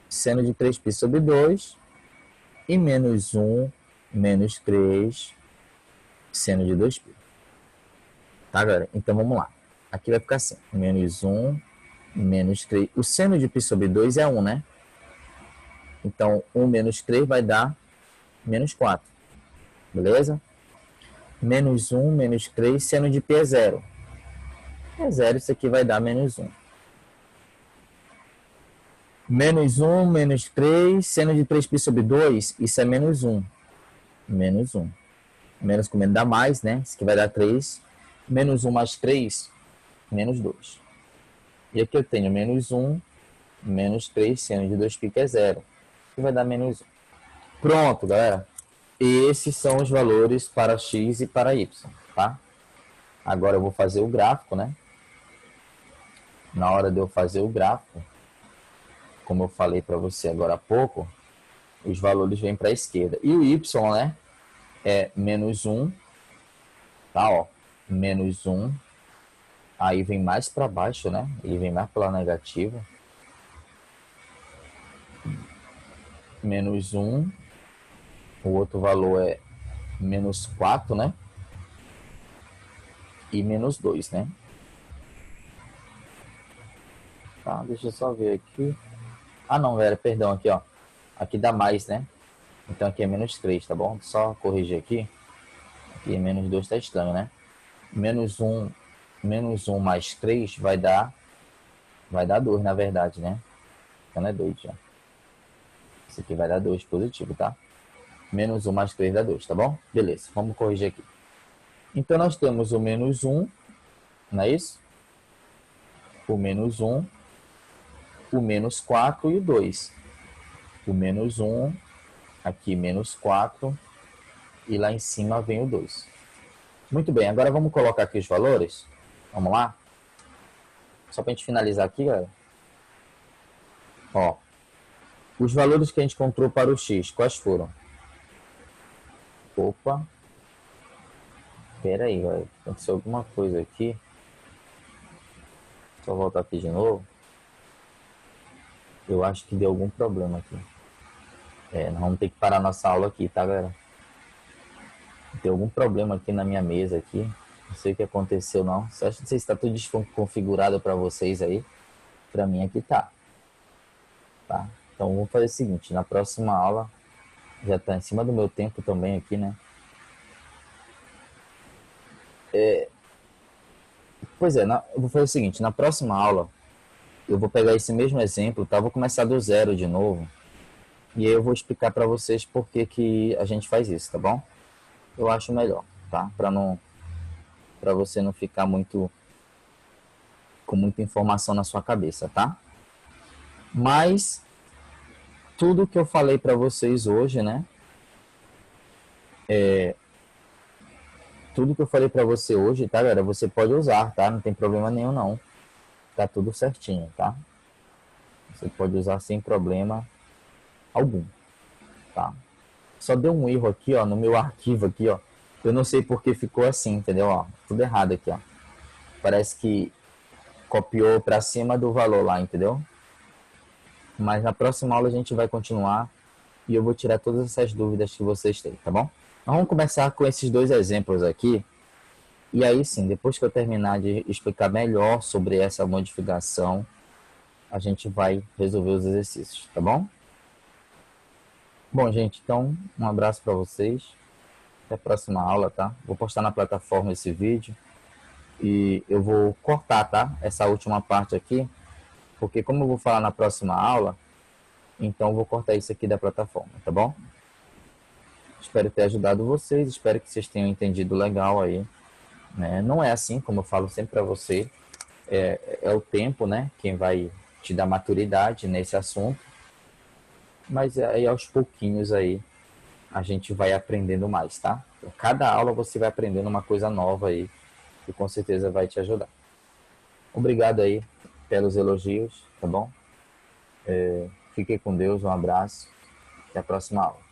seno de 3π sobre 2. E menos 1, menos 3, seno de 2π. Tá, galera? Então, vamos lá. Aqui vai ficar assim. Menos 1, menos 3. O seno de π sobre 2 é 1, né? Então, 1 menos 3 vai dar menos 4. Beleza? Menos 1, menos 3, seno de π é 0. É 0, isso aqui vai dar menos 1. Menos 1, menos 3, seno de 3π sobre 2, isso é menos 1. Menos 1. Menos com menos dá mais, né? Isso aqui vai dar 3. Menos 1 mais 3, menos 2. E aqui eu tenho menos 1, menos 3, seno de 2π que é 0. Que vai dar menos 1. Pronto, galera. Esses são os valores para x e para y, tá? Agora eu vou fazer o gráfico, né? Na hora de eu fazer o gráfico, como eu falei para você agora há pouco, os valores vêm para a esquerda. E o y, né? É menos 1, tá? Ó, menos 1. Aí vem mais para baixo, né? Ele vem mais pela negativa. Menos 1. O outro valor é menos 4, né? E menos 2, né? Tá, deixa eu só ver aqui. Ah, não, galera, perdão, aqui, ó. Aqui dá mais, né? Então aqui é menos 3, tá bom? Só corrigir aqui. Aqui é menos 2, tá estranho, né? Menos 1 mais 3 vai dar 2, na verdade, né? Então não é 2 já. Isso aqui vai dar 2 positivo, tá? Menos 1 mais 3 dá 2, tá bom? Beleza, vamos corrigir aqui. Então nós temos o menos 1, não é isso? O menos 1, o menos 4 e o 2. O menos 1, aqui menos 4, e lá em cima vem o 2. Muito bem, agora vamos colocar aqui os valores. Vamos lá? Só para a gente finalizar aqui, galera. Ó, os valores que a gente encontrou para o x, quais foram? Opa. Pera aí, galera. Aconteceu alguma coisa aqui. Só voltar aqui de novo. Eu acho que deu algum problema aqui. Nós vamos ter que parar nossa aula aqui, tá, galera? Tem algum problema aqui na minha mesa aqui. Não sei o que aconteceu, não. Não sei se está tudo desconfigurado para vocês aí. Para mim aqui tá. Tá? Então vamos fazer o seguinte, na próxima aula, já está em cima do meu tempo também aqui, né? Pois é, eu vou fazer o seguinte, na próxima aula, eu vou pegar esse mesmo exemplo, tá? Vou começar do zero de novo. E aí eu vou explicar para vocês por que que a gente faz isso, tá bom? Eu acho melhor, tá? Para você não ficar muito com muita informação na sua cabeça, tá? Mas tudo que eu falei para vocês hoje, né? Tudo que eu falei para você hoje, tá, galera? Você pode usar, tá? Não tem problema nenhum, não. Tá tudo certinho, tá? Você pode usar sem problema algum, tá? Só deu um erro aqui, ó, no meu arquivo aqui, ó. Eu não sei porque ficou assim, entendeu? Ó, tudo errado aqui, ó. Parece que copiou para cima do valor lá, entendeu? Mas na próxima aula a gente vai continuar e eu vou tirar todas essas dúvidas que vocês têm, tá bom? Então, vamos começar com esses dois exemplos aqui. E aí sim, depois que eu terminar de explicar melhor sobre essa modificação, a gente vai resolver os exercícios, tá bom? Bom, gente, então um abraço para vocês. Até a próxima aula, tá? Vou postar na plataforma esse vídeo e eu vou cortar, tá? Essa última parte aqui, porque como eu vou falar na próxima aula, então eu vou cortar isso aqui da plataforma, tá bom? Espero ter ajudado vocês, espero que vocês tenham entendido legal aí, né? Não é assim, como eu falo sempre para você, é o tempo, né? Quem vai te dar maturidade nesse assunto, mas aí aos pouquinhos aí a gente vai aprendendo mais, tá? Então, cada aula você vai aprendendo uma coisa nova aí, que com certeza vai te ajudar. Obrigado aí pelos elogios, tá bom? Fique com Deus, um abraço, até a próxima aula.